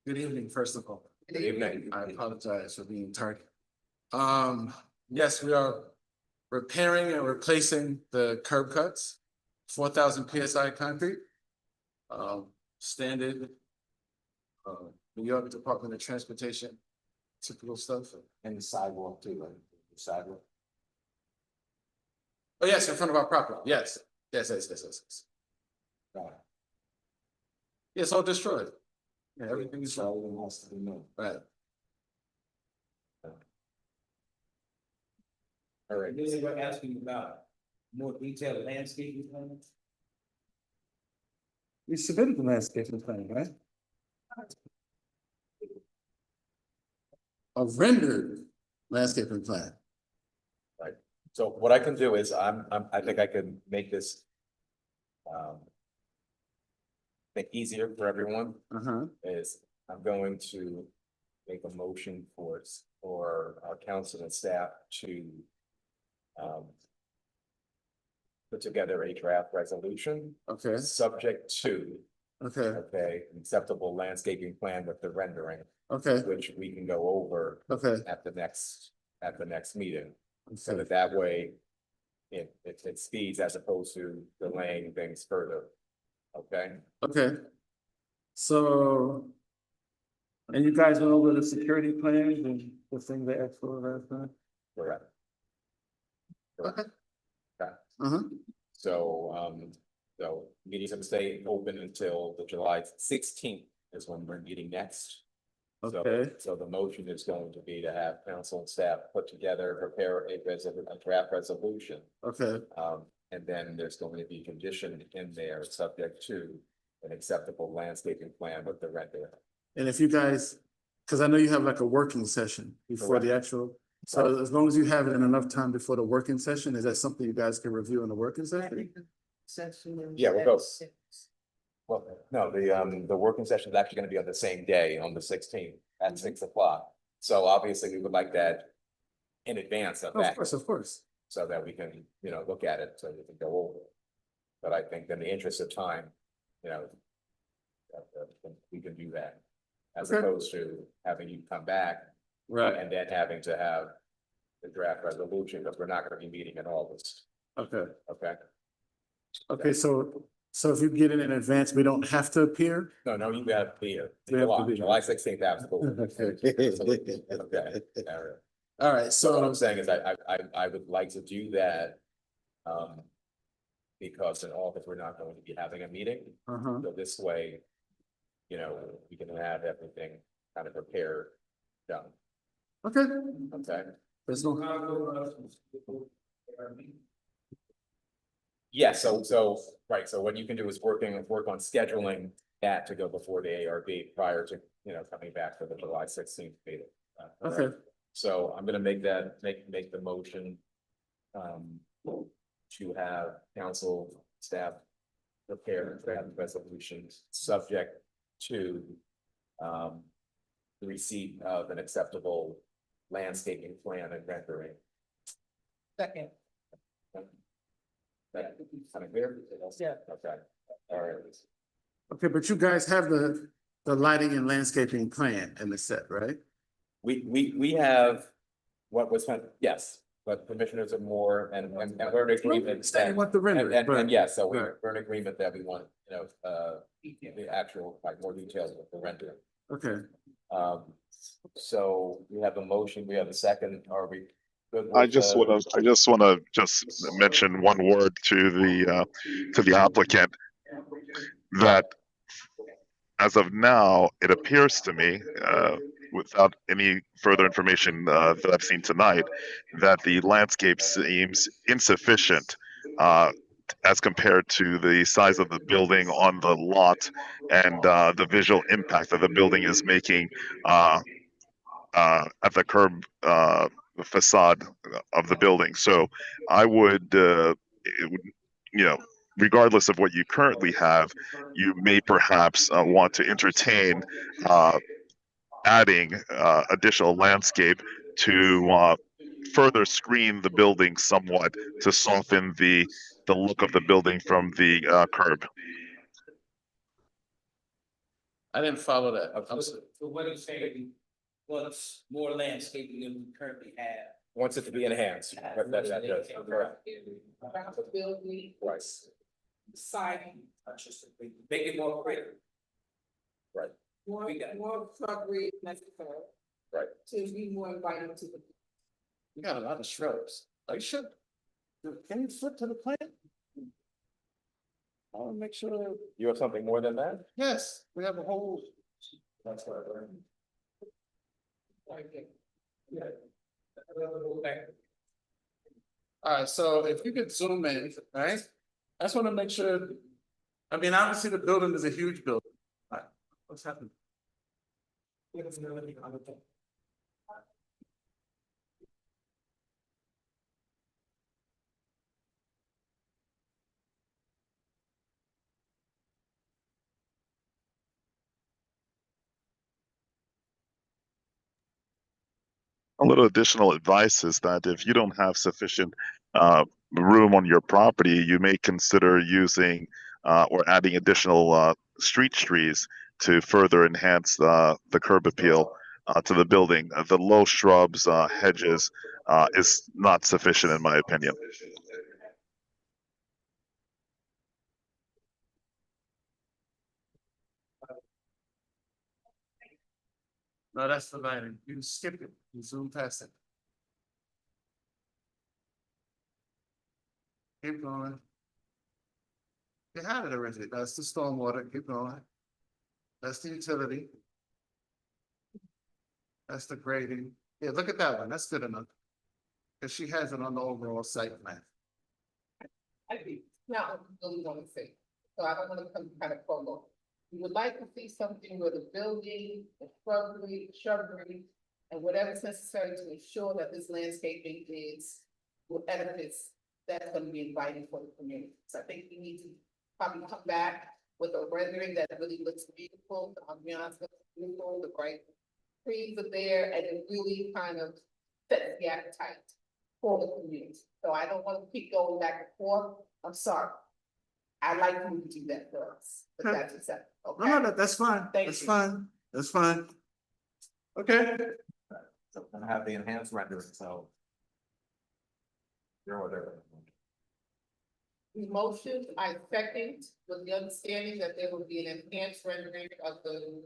Good evening, first of all. Good evening. I apologize for being tardy. Yes, we are repairing and replacing the curb cuts, 4,000 PSI concrete. Standard. New York Department of Transportation, typical stuff. And the sidewalk too, right? The sidewalk. Oh, yes, in front of our property, yes. Yes. Right. Yes, all destroyed. Yeah, everything is, So everything has to be moved. right. All right. This is what we're asking about more detailed landscaping plans. We submitted the landscaping plan, right? a rendered landscaping plan. So what I can do is I think I can make this make easier for everyone is I'm going to make a motion for our council and staff to put together a draft resolution, Okay, subject to, okay, an acceptable landscaping plan with the rendering, okay, which we can go over okay, at the next meeting. So okay, that way it speeds as opposed to delaying things further. Okay? okay. So. And you guys went over the security plans and the thing they asked for last time? Correct. Okay. Okay. Uh-huh, So meetings will stay open until the July 16th is when we're meeting next. So- okay, So the motion is going to be to have council and staff prepare a draft resolution. okay, And then there's going to be conditioned in there, subject to an acceptable landscaping plan with the render. and if you guys, cause I know you have like a working session before the actual. So as long as you have it in enough time before the working session, is that something you guys can review in the working session? Yeah, we'll go. Well, no, the working session is actually gonna be on the same day, on the 16th at 6 o'clock. So obviously we would like that in advance of that, Of course. so that we can, look at it, so we can go over it. But I think in the interest of time, we can do that. As Okay. opposed to having you come back Right, and then having to have the draft resolution, because we're not gonna be meeting in August, okay, okay? okay, so if you get it in advance, we don't have to appear? No, you gotta be here. We have to be here. July 16th, absolutely. Okay, all right. All right, So what I'm so, saying is I would like to do that. Because in August, we're not going to be having a meeting, so this way, we can have everything kind of prepared, done, okay, okay? there's no, Yeah, so, right, so what you can do is work on scheduling that to go before the ARB prior to, coming back for the July 16th meeting. okay, So I'm gonna make the motion. To have council staff prepare draft resolutions subject to. The receipt of an acceptable landscaping plan and rendering. Second. That kind of clear? Yeah. Okay, all right. okay, but you guys have the lighting and landscaping plan in the set, right? We have what was, yes, but commissioners are more and we're in agreement. Say you want the rendering, And but, yes, so right. we're in agreement that we want, the actual, like, more details of the rendering. okay, So we have a motion, we have a second, are we? Good with, I just wanna mention one word to the applicant that as of now, it appears to me, without any further information that I've seen tonight, that the landscape seems insufficient as compared to the size of the building on the lot and the visual impact that the building is making at the curb facade of the building. So I would, regardless of what you currently have, you may perhaps want to entertain adding additional landscape to further screen the building somewhat to soften the look of the building from the curb. I didn't follow that. So what I'm saying, what's more landscaping than we currently have? Wants it to be enhanced. That does, correct. About the building. Right. Siding. Make it more clear. More, We got it. more shrubbery necessary. Right. To be more inviting to the. You got a lot of shrubs, like, should, can you flip to the plan? I wanna make sure, that- You have something more than that? yes, we have a whole. That's what I learned. Alright, so if you could zoom in, right? I just wanna make sure, I mean, obviously the building is a huge building. Alright, what's happening? A little additional advice is that if you don't have sufficient room on your property, you may consider using or adding additional street trees to further enhance the curb appeal to the building. The low shrubs, hedges is not sufficient in my opinion. No, that's the lighting. You can skip it. You zoom past it. Keep going. You had it already. That's the stormwater. Keep going. That's the utility. That's the grading. Yeah, look at that one. That's good enough. Cause she has it on the overall site plan. I think, now, I really want to say, so I don't want to come kind of promo. We would like to see something where the building, the shrubbery, and whatever's necessary to ensure that this landscaping is with benefits that's gonna be inviting for the community. So I think we need to probably come back with a rendering that really looks beautiful. I'll be honest, it's beautiful, the bright trees are there, and it really kind of sets the appetite for the community. So I don't want to keep going back and forth. I'm sorry. I'd like you to do that for us, but Okay. that's acceptable. No, Okay? no, that's fine. Thank That's you. fine. That's fine. Okay. So I'm gonna have the enhanced rendering, so. You're whatever. The motion, I second, with the understanding that there will be an enhanced rendering of the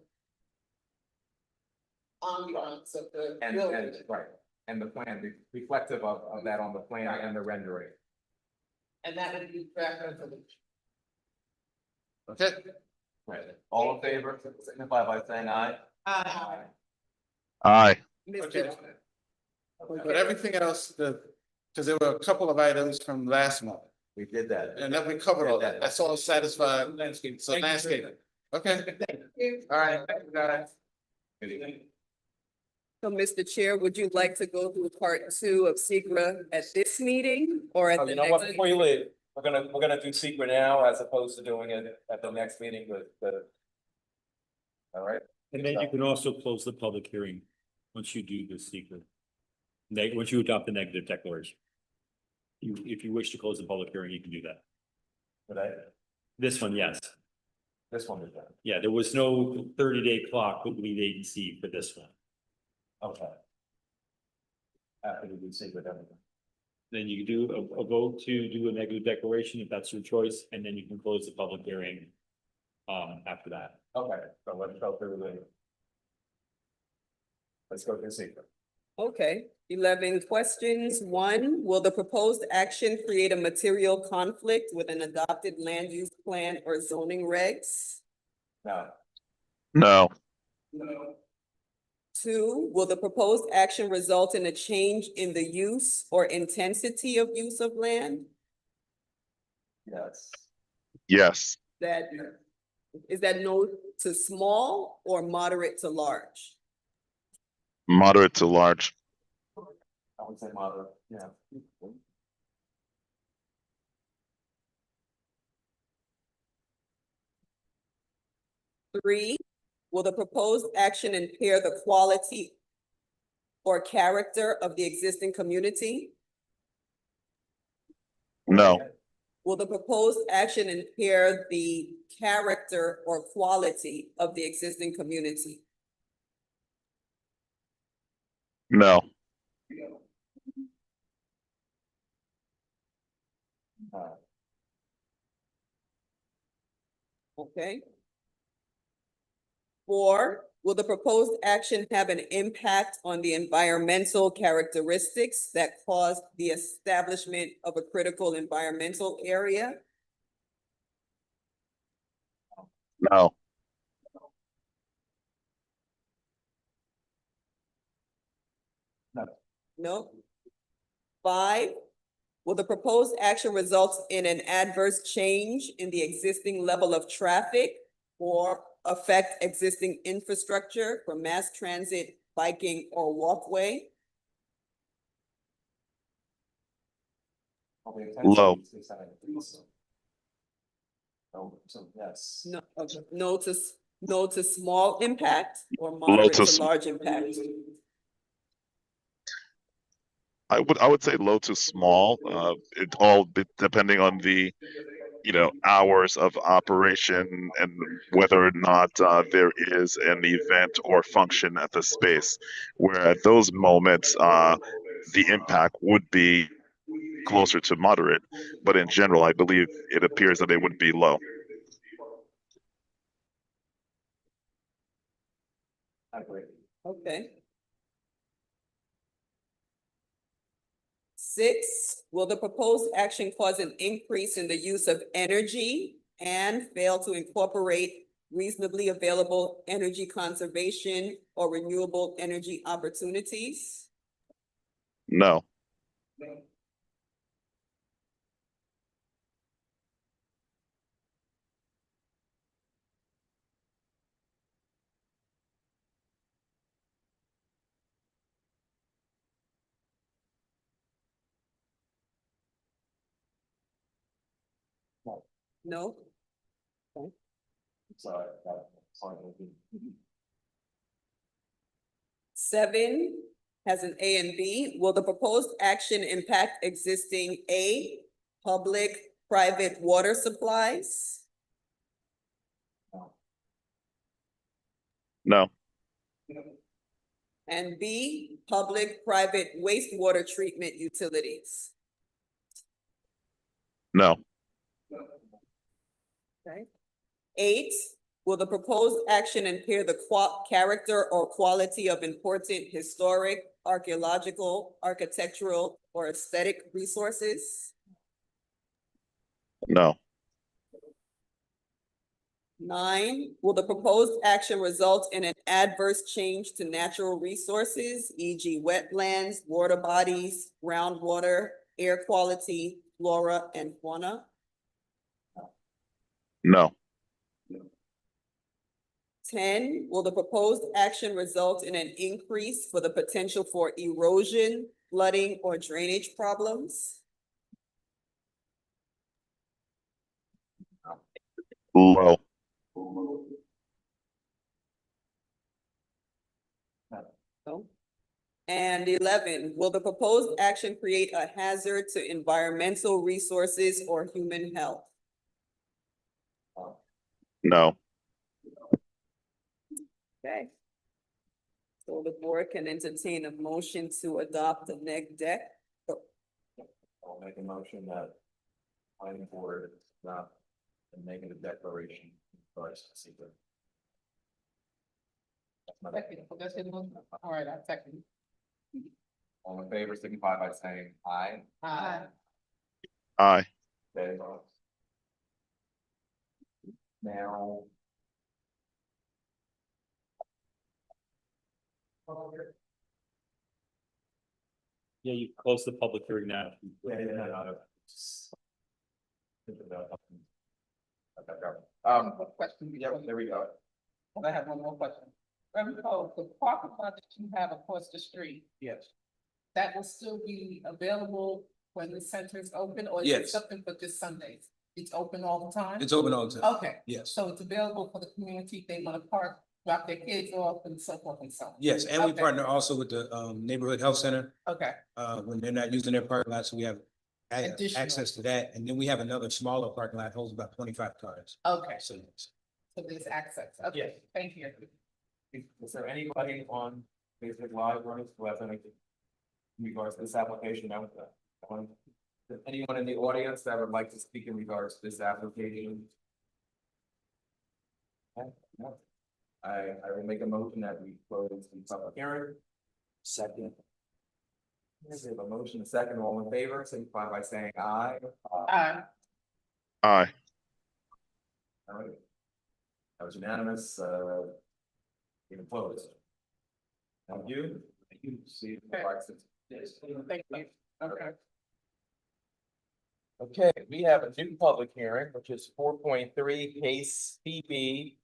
ambiance of the And, building. right, and the plan, reflective of that on the plan and the rendering. And that would be draft resolution. Okay. Right, all in favor, signify by saying aye. Aye. Aye. Okay. But everything else, because there were a couple of items from last month, We did that. and then we covered all that. That's all satisfied. Landscape. So landscaping. Okay. All right. We got it. So, Mr. Chair, would you like to go through part 2 of SECRA at this meeting or at Oh, the you know what, next? before you leave, we're gonna do secret now as opposed to doing it at the next meeting with the. All right, And then you can also close the public hearing once you do the secret. Once you adopt the negative declaration. If you wish to close the public hearing, you can do that. but I, This one, yes. this one is done, Yeah, there was no 30-day clock with lead agency for this one. okay. After we do secret everything. Then you do a vote to do a negative declaration if that's your choice, and then you can close the public hearing. After that. Okay, so let's go through the. Let's go through secret. Okay, 11 questions. 1, will the proposed action create a material conflict with an adopted land use plan or zoning regs? Now, No. No. 2, will the proposed action result in a change in the use or intensity of use of land? yes, Yes. That, is that no to small or moderate to large? Moderate to large. I would say moderate, yeah. 3, will the proposed action impair the quality or character of the existing community? No. Will the proposed action impair the character or quality of the existing community? No. Okay. 4, will the proposed action have an impact on the environmental characteristics that caused the establishment of a critical environmental area? No. No. 5, will the proposed action result in an adverse change in the existing level of traffic or affect existing infrastructure for mass transit, biking, or walkway? Low. So, yes. No, okay. No to small impact or moderate to to large impact? I would say low to small, it all depending on the, hours of operation and whether or not, there is an event or function at the space. Where at those moments, the impact would be closer to moderate, but in general, I believe it appears that it would be low. Okay. 6, will the proposed action cause an increase in the use of energy and fail to incorporate reasonably available energy conservation or renewable energy opportunities? No, No? Sorry. 7 has an A and B. Will the proposed action impact existing A, public-private water supplies? no, And B, public-private wastewater treatment utilities? no, Okay. 8, will the proposed action impair the character or quality of important historic, archaeological, architectural, or aesthetic resources? no, 9, will the proposed action result in an adverse change to natural resources, e.g. wetlands, water bodies, groundwater, air quality, flora, and fauna? no, 10, will the proposed action result in an increase for the potential for erosion, flooding, or drainage problems? low, No. And 11, will the proposed action create a hazard to environmental resources or human health? no, Okay. So the board can entertain a motion to adopt the neg deck. I'll make a motion that planning board not a negative declaration for us to see the. Second, that's it. All right, I second. All in favor, signify by saying aye. aye, Okay. Now. Yeah, you close the public hearing now. What question? Yeah, there we go. I have one more question. Reverend Cole, the parking lot that you have across the street, Yes. that will still be available when the center is open, or is it Yes. something for just Sundays? It's open all the time? It's open all the time. Okay, Yes. so it's available for the community, if they wanna park, drop their kids off and so forth and so on? Yes, and we Okay. partner also with the neighborhood health center, Okay, when they're not using their parking lot, so we have Additional. access to that, and then we have another smaller parking lot, holds about 25 cars. okay, So so there's access, okay, thank you. Is there anybody on Facebook Live running who has anything in regards to this application? No? Anyone in the audience that would like to speak in regards to this application? Okay, no. I will make a motion that we close the public hearing. Second. We have a motion, a second, all in favor, signify by saying aye. Aye. aye. All right. That was unanimous, even closed. Thank you. Thank you. See. Thank you, okay. Okay, we have a new public hearing, which is 4.3 case PB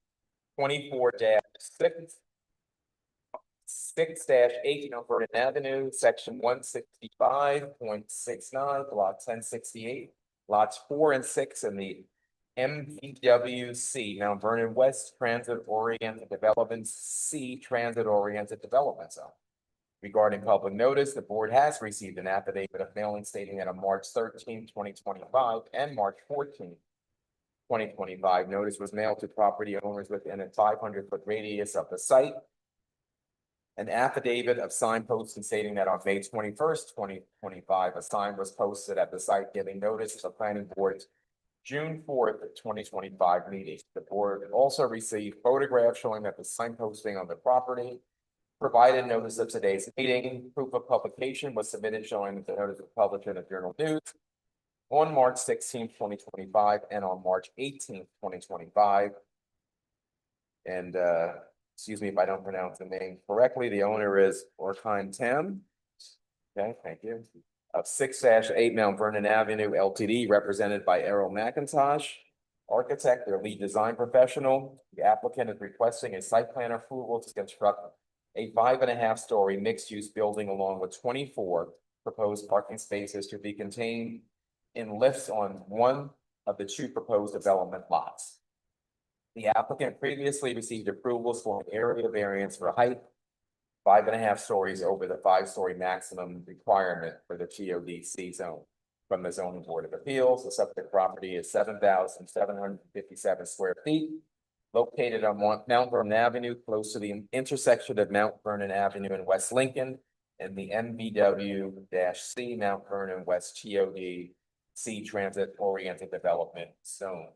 24-6. 6-8 Vernon Avenue, section 165.69, block 1068, lots 4 and 6 in the MPWC, Mount Vernon West Transit Oriented Development, C Transit Oriented Development Zone. Regarding public notice, the board has received an affidavit of mailing stating that on March 13, 2025, and March 14, 2025, notice was mailed to property owners within a 500-foot radius of the site. An affidavit of signposting stating that on May 21st, 2025, a sign was posted at the site giving notice to the planning board's June 4th, 2025 meeting. The board also received photographs showing that the sign posting on the property provided notice of today's meeting. Proof of publication was submitted showing that the notice was published in the Journal News on March 16th, 2025, and on March 18th, 2025. And excuse me if I don't pronounce the name correctly, the owner is Orkheim Tim. Okay, thank you. Of 6-8 Mount Vernon Avenue LTD, represented by Errol McIntosh, architect, their lead design professional. The applicant is requesting a site plan approval to construct a 5.5-story mixed-use building along with 24 proposed parking spaces to be contained in lifts on one of the 2 proposed development lots. The applicant previously received approvals for an area variance for height 5.5 stories over the 5-story maximum requirement for the TODC zone from the zoning board of appeals. The subject property is 7,757 square feet, located on Mount Vernon Avenue, close to the intersection of Mount Vernon Avenue and West Lincoln, and the MVW-C Mount Vernon West TODC transit-oriented development zone.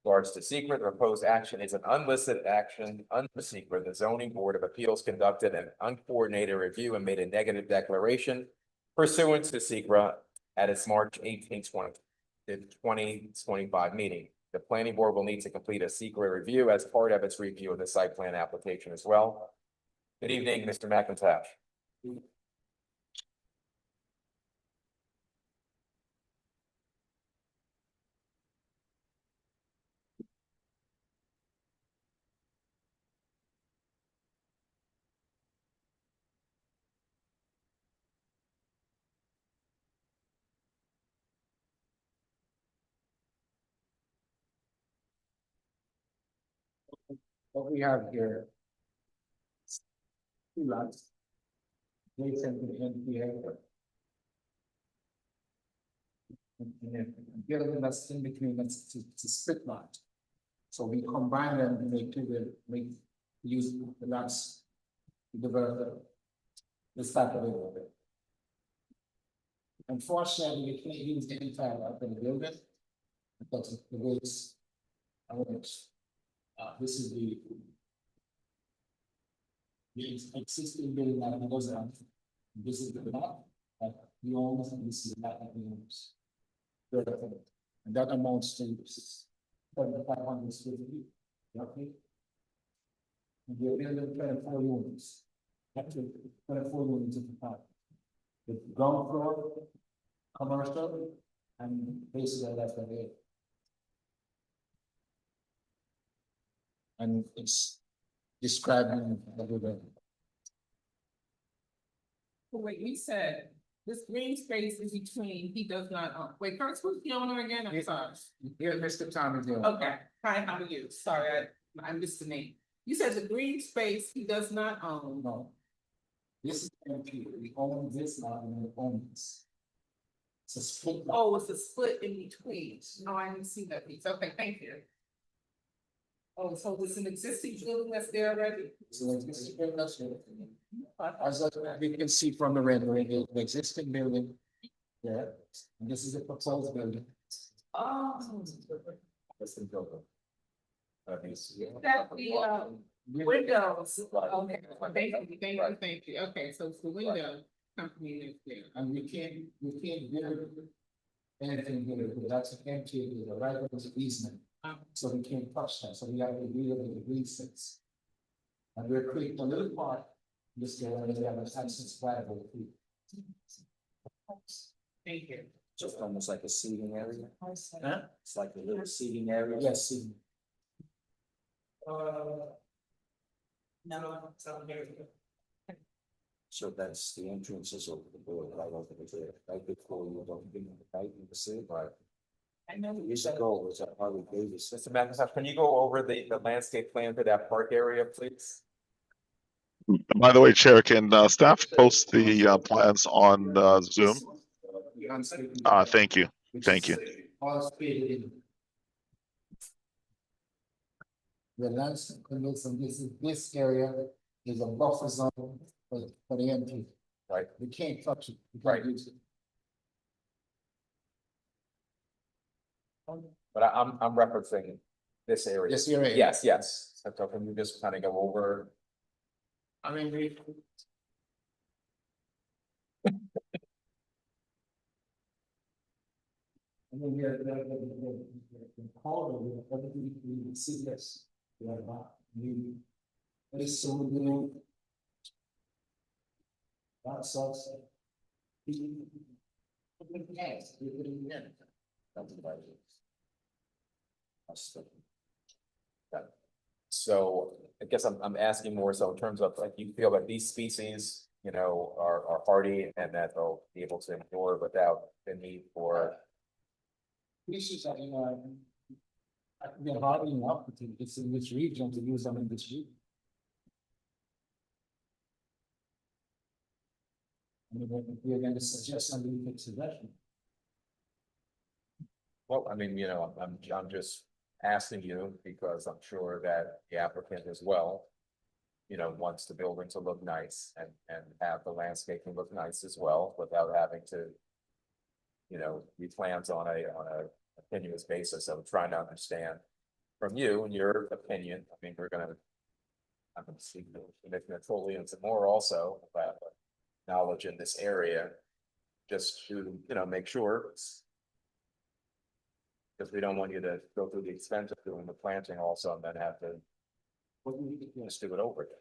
Regards to secret, the proposed action is an unlisted action under secret. The zoning board of appeals conducted an uncoordinated review and made a negative declaration pursuant to secret at its March 18, 2025 meeting. The planning board will need to complete a secret review as part of its review of the site plan application as well. Good evening, Mr. McIntosh. What we have here. 2 lots. Adjacent to the NP area. And then the other one that's in between, it's a split lot. So we combine them and use the lots to develop this type of area. Unfortunately, we can't use the entire lot for the building because of the roads. This is the existing building that goes on. This is the lot that we own, and this is the lot that we own. And that amounts to 7,500 square feet, roughly. And we're building 24 units. Actually, 24 units in the park. The ground floor, commercial, and basically that's the way. And it's describing the building. Wait, you said this green space is between, he does not own. Wait, first, who's the owner again? I'm sorry. Here, Mr. Thomas. Okay, hi, how are you? Sorry, I missed the name. You said the green space he does not own. No. This is MP, we own this lot and we own this. It's a split lot. Oh, it's a split in between. Oh, I didn't see that piece. Okay, thank you. Oh, so there's an existing building that's there already? So this is very much. As we can see from the rendering, the existing building. Yeah, and this is a proposed building. Oh. That's the building. That's the windows. Okay, thank you. Okay, so it's the window company that's there. And we can't build anything here, because that's an empty, the right of easement. So we can't touch that, so we have to deal with the green space. And we're creating a little part, this way, where we have a access viable. Thank you. Just almost like a seating area. Huh? It's like a little seating area. Yes, see. No, it's not very good. So that's the entrances over the door, right over there, right before you don't be in the right in the city, right? I know. Years ago, was at Harley Davis. Mr. McIntosh, can you go over the landscape plan for that park area, please? By the way, Chair, can staff post the plans on Zoom? Thank you. Thank you. All stated in. The landscape condition, this area is a buffer zone for the MP. Right. We can't touch it. We can't Right. use it. But I'm referencing this area. This area. Yes. So can you just kind of go over? I mean, we. I mean, the corridor, everything we see this. We have this so we do. That sucks. Yes, we put it in. That's about it. So I guess I'm asking more so in terms of like, you feel that these species, you know, are hardy and that they'll be able to endure without the need for. Issues that, they're hardly enough to, it's in this region to use them in this region. I mean, we're going to suggest something fix that. Well, I mean, you know, I'm just asking you because I'm sure that the applicant as well, you know, wants the building to look nice and have the landscaping look nice as well without having to, you know, be plans on a continuous basis. So I'm trying to understand from you and your opinion. I mean, I'm gonna see Commissioner Foley and some more also about knowledge in this area, just to, you know, make sure. Because we don't want you to go through the expense of doing the planting also and then have to. Just do it over again.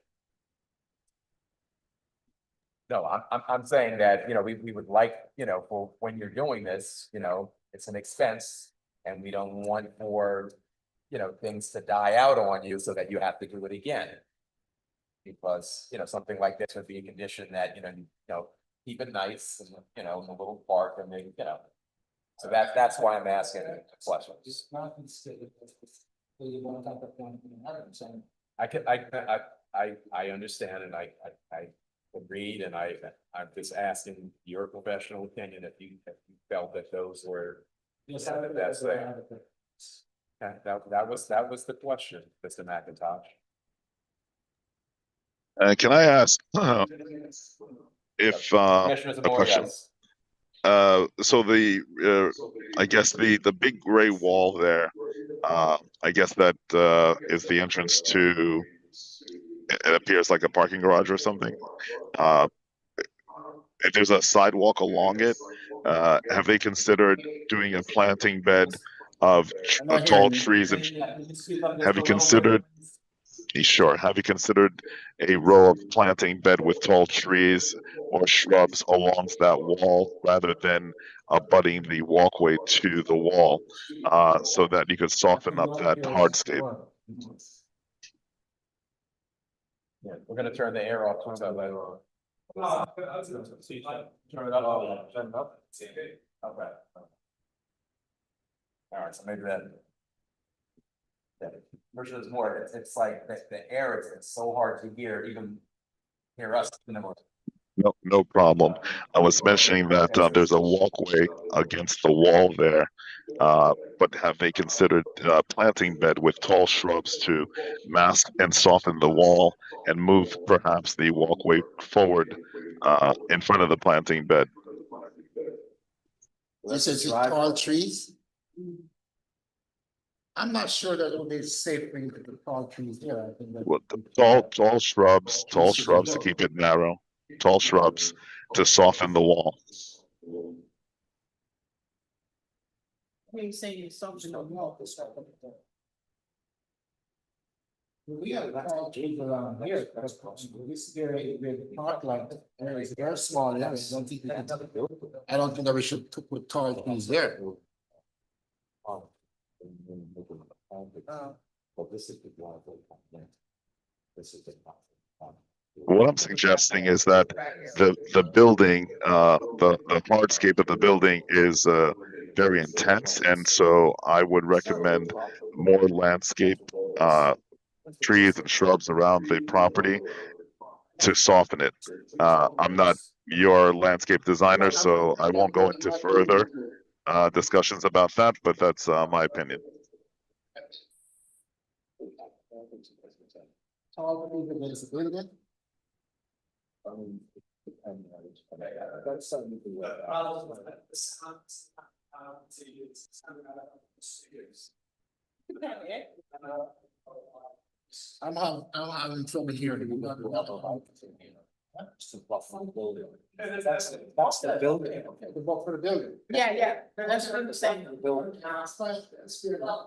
No, I'm saying that, you know, we would like, you know, for when you're doing this, you know, it's an expense. And we don't want for, you know, things to die out on you so that you have to do it again. Because, you know, something like this would be a condition that, you know, keep it nice and, you know, in a little park and maybe, you know. So that's why I'm asking the questions. It's not considered. So you want to have a point in another, saying. I understand and I agreed and I'm just asking your professional opinion if you felt that those were. Yes, Yeah, that's there. That was the question, Mr. McIntosh. Can I ask if Commissioner a Zamora, question? yes. So I guess the big gray wall there, I guess that is the entrance to, it appears like a parking garage or something. If there's a sidewalk along it, have they considered doing a planting bed of tall trees and have you considered? Sure. Have you considered a row of planting bed with tall trees or shrubs along that wall rather than abutting the walkway to the wall, so that you could soften up that hardscape? Yeah, we're gonna turn the air off. Turn it up. Turn it up. Okay. All right, so maybe that. Yeah, Commissioner Zamora, it's like the air, it's so hard to hear us. No problem. I was mentioning that there's a walkway against the wall there, but have they considered planting bed with tall shrubs to mask and soften the wall and move perhaps the walkway forward in front of the planting bed? This is tall trees. I'm not sure that it would be safe for you to put tall trees there. I think that. Well, tall shrubs to keep it narrow, tall shrubs to soften the wall. When you say something of wall, We have tall trees around here, this area, the park like, it's very small, area. I don't think that we should put tall trees there. What I'm suggesting is that the building, the hardscape of the building is very intense, and so I would recommend more landscape trees and shrubs around the property to soften it. I'm not your landscape designer, so I won't go into further discussions about that, but that's my opinion. That's something. I'm having trouble hearing. That's the building. That's the building. Okay, the buffer for the building. Yeah, that's what I'm saying. Building. That's fine, that's fair enough.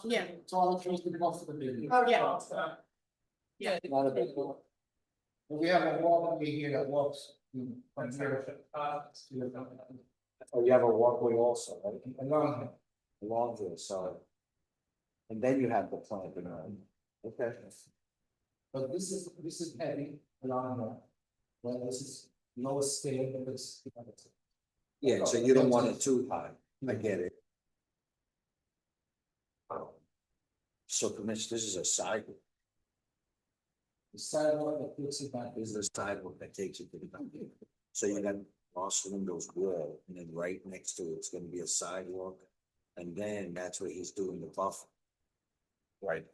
Yeah. It's all trees to the buffer for the building. Oh, yeah. Yeah. Not a big deal. But we have a walkway here that walks from here. Oh, you have a walkway also, right? Along here. Along there, so. And then you have the plant, okay. But this is heavy along here. Well, this is lowest scale, but it's. Yeah, so you don't want it too high, I get it. So, Commissioner, this is a sidewalk. The sidewalk that puts it back This is a sidewalk that takes you to the back. So you got Los Windows wall, and then right next to it's gonna be a sidewalk. And then that's where he's doing the buffer. Right.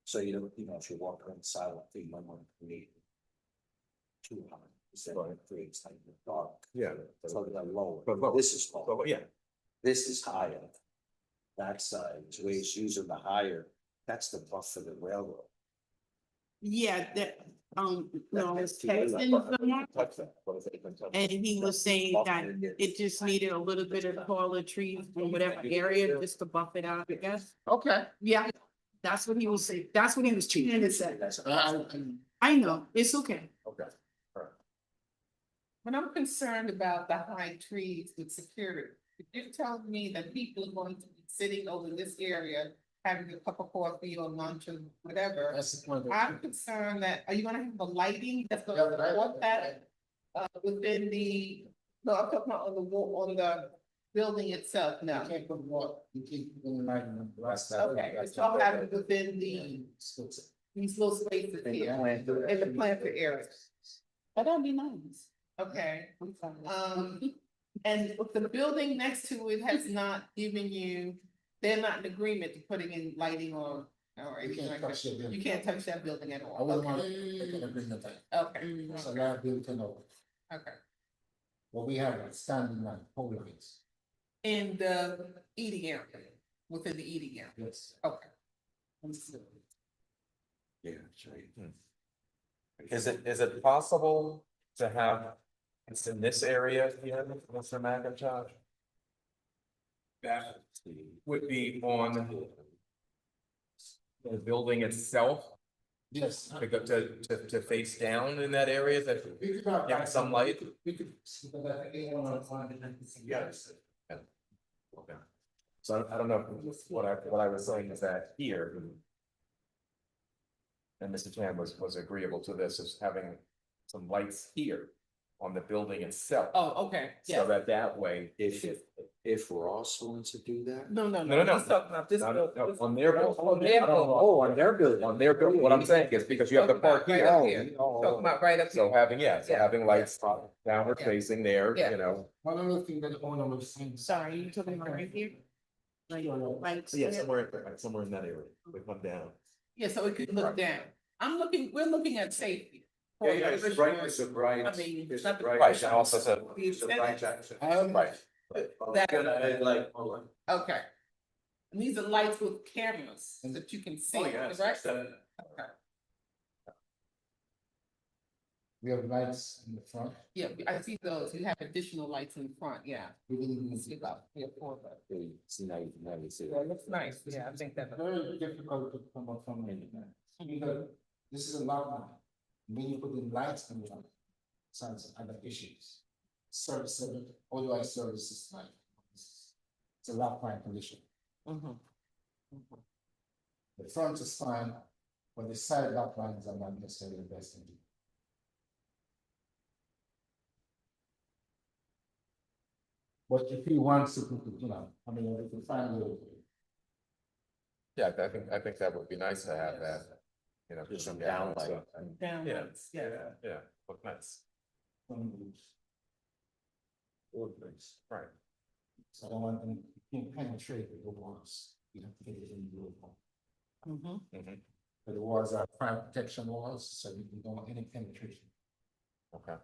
So if you walk around the sidewalk, you might want to create too high, instead of creates like the dark. Yeah. So they're lower, But lower. this is lower. But, yeah, This is higher. That side is where he's using the higher, that's the buffer of the railroad. Yeah, that, no, I was texting someone, and he was saying that it just needed a little bit of taller trees from whatever area, just to buff it out, I guess. Okay. Yeah, that's what he was saying, that's what he was trying to say. I know, it's okay. okay. But I'm concerned about the high trees with security. If you're telling me that people are going to be sitting over this area, having a cup of coffee or lunch or whatever. That's the point. I'm concerned that, are you gonna have the lighting that's gonna support that? Within the, no, I'm talking about on the wall, on the building itself, You no. can't put what, you keep putting light in the glass. Okay, it's all happening within these little spaces here, in the planter area. That'd be nice. Okay, and the building next to it has not given you, they're not in agreement to putting in lighting or You anything can't like touch that. that building. You can't touch that building at I all. wouldn't want Okay, to take an agreement that. okay, It's a liability to know. okay. But we have a standing line, polar bears. In the eating area, within the eating area, Yes. okay. Yeah, that's right. Is it possible to have, it's in this area here, Mr. McIntosh? That would be on the building itself, Yes. to go to face down in that area, that We could have give it some light? We could, because I think they want to find it. Yes. Okay. So I don't know, what I was saying is that here. And Mr. Chan was agreeable to this, is having some lights here on the building itself. Oh, okay, So that way. If Ross wants to do that. No, No. he's talking about this. No, building. on their building. On their building. Oh, on their building. On their building, what I'm saying is because you have the park Right here. up here. Talking about right up So here. having lights downward Yeah. facing there, Yeah. you know. One other thing that the owner was saying. Sorry, you talking about right here? Like, Yeah, somewhere in that area, we come down. Yeah, so it could look down. We're looking at safety. It's right, it's a bright. I mean, it's not the- bright- Right, and also so, It's a bright Jackson. right, That- Okay. And these are lights with cameras that you can see, Oh, yes, right? that- Okay. We have lights in the front. Yeah, I see those. You have additional lights in the front, yeah. We didn't even See about 3 or 4 of them. See, now you see Yeah, it looks nice. Yeah, I think that. Very difficult to come up from anywhere. Because this is a lot line. When you put in lights and light, sounds other issues. Service, audio services, like. It's a lot line condition. Mhm. The front is fine, but the side lot lines are not necessarily the best thing. But if he wants to put it, I mean, we can find a way. yeah, I think that would be nice to have that. You know, Just some yeah, downlight. so, Down, Yeah, yeah. yeah, look nice, right. So I don't want them, you can penetrate the walls, you have to get it in the wall. Mhm. But the walls are fire protection walls, so you don't want any penetration. Okay.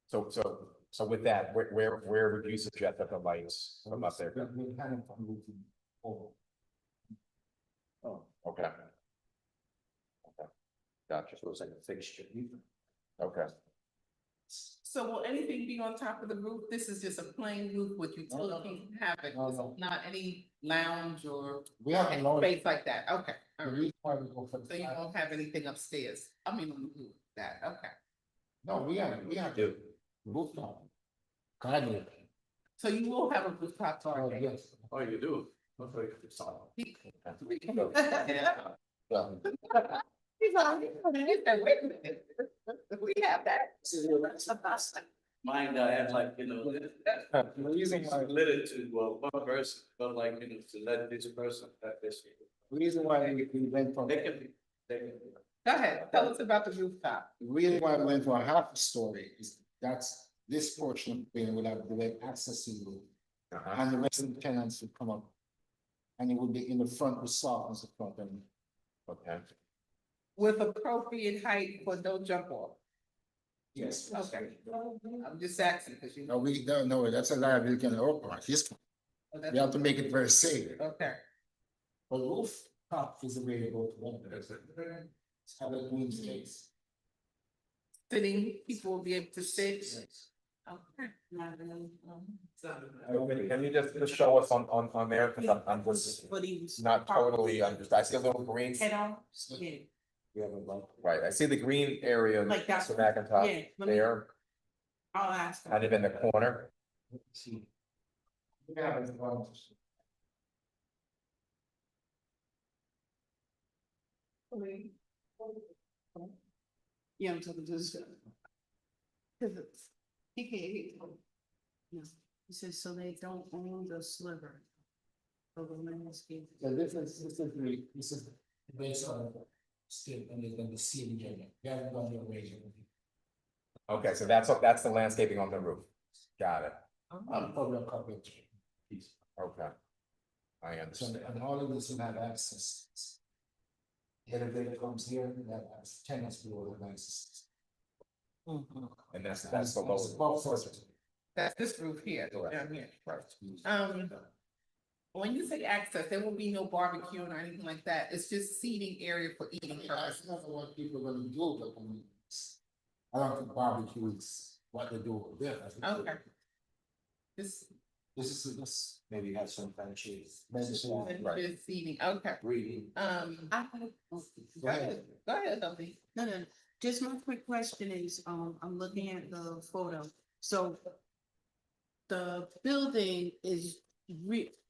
So with that, where would you suggest that the lights from up there? We kind of moving forward. Oh, Okay. Okay. Gotcha, so it's like a fixture. okay. So will anything be on top of the roof? This is just a plain roof with utility having, No, no. not any lounge or We have a lot. space like that, okay. All The right. reason why we go for So you the, won't have anything upstairs, I mean, on the roof, that, okay. no, we have the rooftop. Kindly. So you will have a rooftop Oh, party. yes. Oh, you do? Okay. Yeah. He's on, he said, wait a minute. We have that. Mine, I had like, you know, The reason why, limited to, one person, but like, you know, to let this person have this. the reason why we went from, They the can be, they can. Go ahead, tell us about the rooftop. reason why we went for a half story is that's this portion where we'll have direct access to the roof. Uh-huh. And the rest of the tenants will come up. And it will be in the front, with softens the front end. Okay, With appropriate height for no jump off. Yes. Okay. I'm just asking, because you No, know. we don't know, that's a liability on our part, yes, we have to make it very safe. Okay. The roof top is available to one person. Have a green space. Sitting, people will be able to sit. Okay. can you just show us on there, because I'm just But he was. not totally understand, I see a little green. Head on, yeah, We have a bump. Right, I see the green area, Like that. Mr. McIntosh, Yeah, let me- there, I'll ask him. kind of in the corner. See. We have a bump. Yeah, I'm talking to this guy. Cause it's, he can't hear. No, he says, so they don't own the sliver of the landscape. So this is based on still on the ceiling area, we haven't done the arrangement. Okay, so that's the landscaping on the roof, got it, Probably a couple. okay. I So, understand, and all of this will have access. Elevator comes here, that has tenants below the access. and that's the lowest. Above first. That's this roof here, Correct. down here. When you say access, there will be no barbecue or anything like that, it's just seating area for eating That's purposes. not what people are gonna do, but I mean, I don't think barbecue is what they do over there. I think Okay. This, This is. Maybe have some kind of shade. this is seating, okay, Breathing. I have go ahead, Sophie. no, just my quick question is, I'm looking at the photo, so. The building is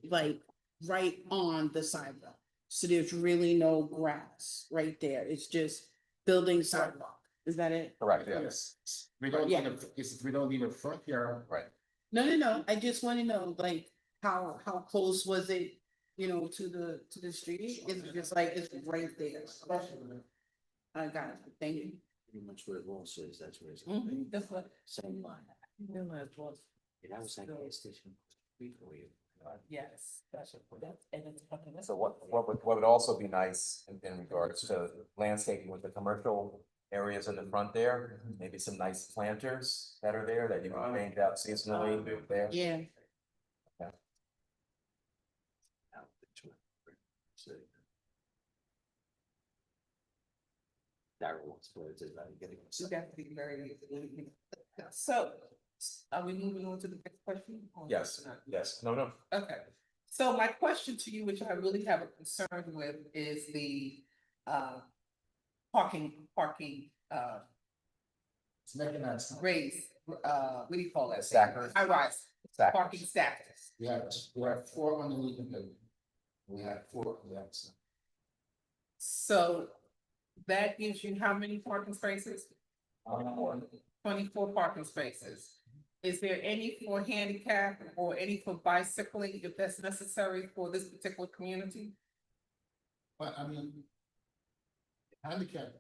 like right on the sidewalk, so there's really no grass right there, it's just building sidewalk, is that it? Correct, yeah, Yes, we don't need we don't need a front yard. right. No, I just wanna know, like, how close was it, you know, to the street, is it just like, it's right there? I got it, thank you. Pretty much where it all says, that's where it's. That's what. Same line. Yeah, that was like a station. For you. Yes, that's and it's. So what would also be nice in regards to landscaping with the commercial areas in the front there, maybe some nice planters that are there that you can change out seasonally there. Yeah, Darryl wants to, it's about getting. You got to be very. So, are we moving on to the next question? or Yes, not? yes, no, Okay, so my question to you, which I really have a concern with, is the parking, It's mechanized. raise, what do you call that? Stackers. High rise, Stackers. parking stackers. We have 4 underneath the building. We have 4, so. So that gives you how many parking spaces? 24 parking spaces. Is there any for handicap or any for bicycling if that's necessary for this particular community? But I mean. handicap,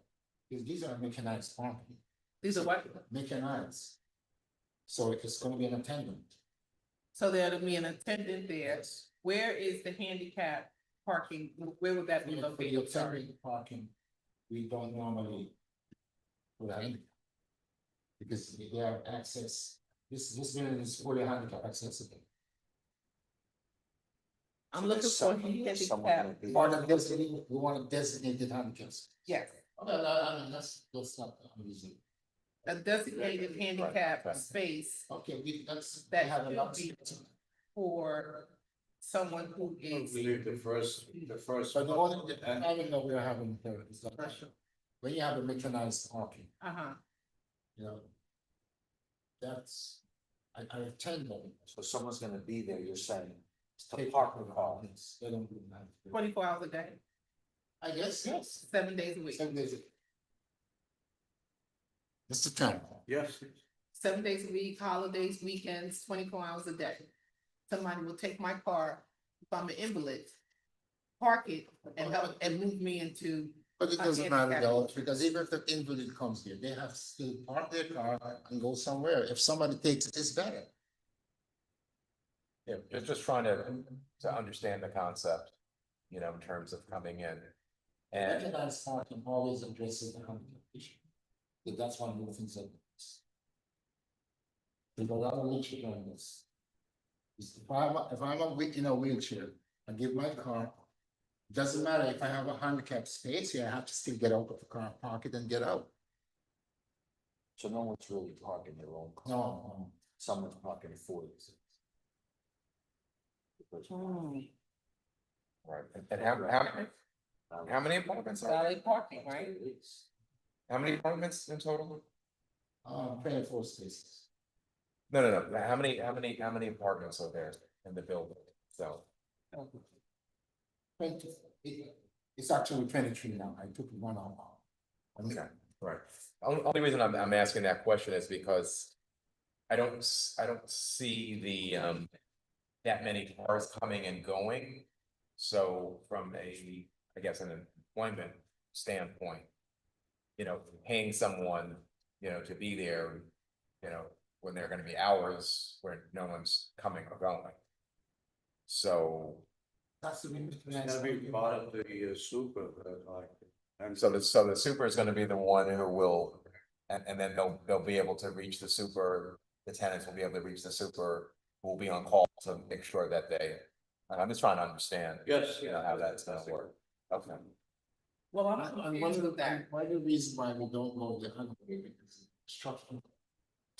because these are mechanized parking, These are what? mechanized. So it's gonna be an attendant. So there'll be an attendant there. Where is the handicap parking? Where would that be For the located? Sorry. attendant parking, we don't normally put handicap. Because they have access, this building is fully handicap accessible. I'm looking for Someone- someone handicap. gonna be- Or the designated, we want to designate the handicaps. Yes, I mean, that's not unreasonable. a designated handicap right. space Okay, that's, That they have a lot. should be- for someone who is. the first. But the only, I don't know, we're having here is that when you have a mechanized parking, Uh-huh. you know. That's, I attend them. So someone's gonna be there, you're saying, to Take park the car. Yes, they don't do that. 24 hours a day, I guess, yes. 7 days a week. 7 days. Mr. Tan. Yes. 7 days a week, holidays, weekends, 24 hours a day. Somebody will take my car, if I'm an invalid, park it and help and move me into. But it I doesn't can't matter get though, because even if the invalid comes here, they have to still park their car and go somewhere. If somebody takes it, it's better. Yeah, just trying to understand the concept, you know, in terms of coming in. And Mechanized parking always addresses the handicap issue. But that's one of the things that. There's a lot of wheelchair on this. If I'm in a wheelchair, I give my car. Doesn't matter if I have a handicap space here, I have to still get out of the car, park it and get out. So no one's really parking their own car. No, Someone's parking for you. right, and how many apartments are there? Valet parking, right? How many apartments in total? 24 spaces. No, how many apartments are there in the building? So, 20, it's actually 23 now, I took one out. okay, right. Only reason I'm asking that question is because I don't see the that many cars coming and going. So from I guess an employment standpoint, you know, paying someone, you know, to be there, you know, when there are gonna be hours where no one's coming or going. So, That's the part of the super, and so the super is gonna be the one who will, and then they'll be able to reach the super, the tenants will be able to reach the super, who will be on call to make sure that and I'm just trying to understand. Yes, You know, how that's gonna work. Okay. Well, I'm And one confused of the, with that. one of the reasons why we don't go the other way is structure.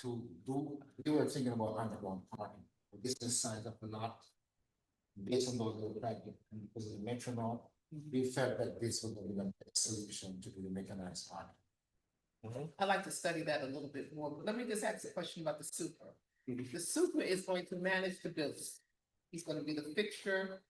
We were thinking about underground parking, the business side of the lot. Based on those little practice, and because of the metro now, we felt that this would be the best solution to do the mechanized parking. I'd like to study that a little bit more, but let me just ask a question about the super. The super is going to manage the building. He's gonna be the fixture,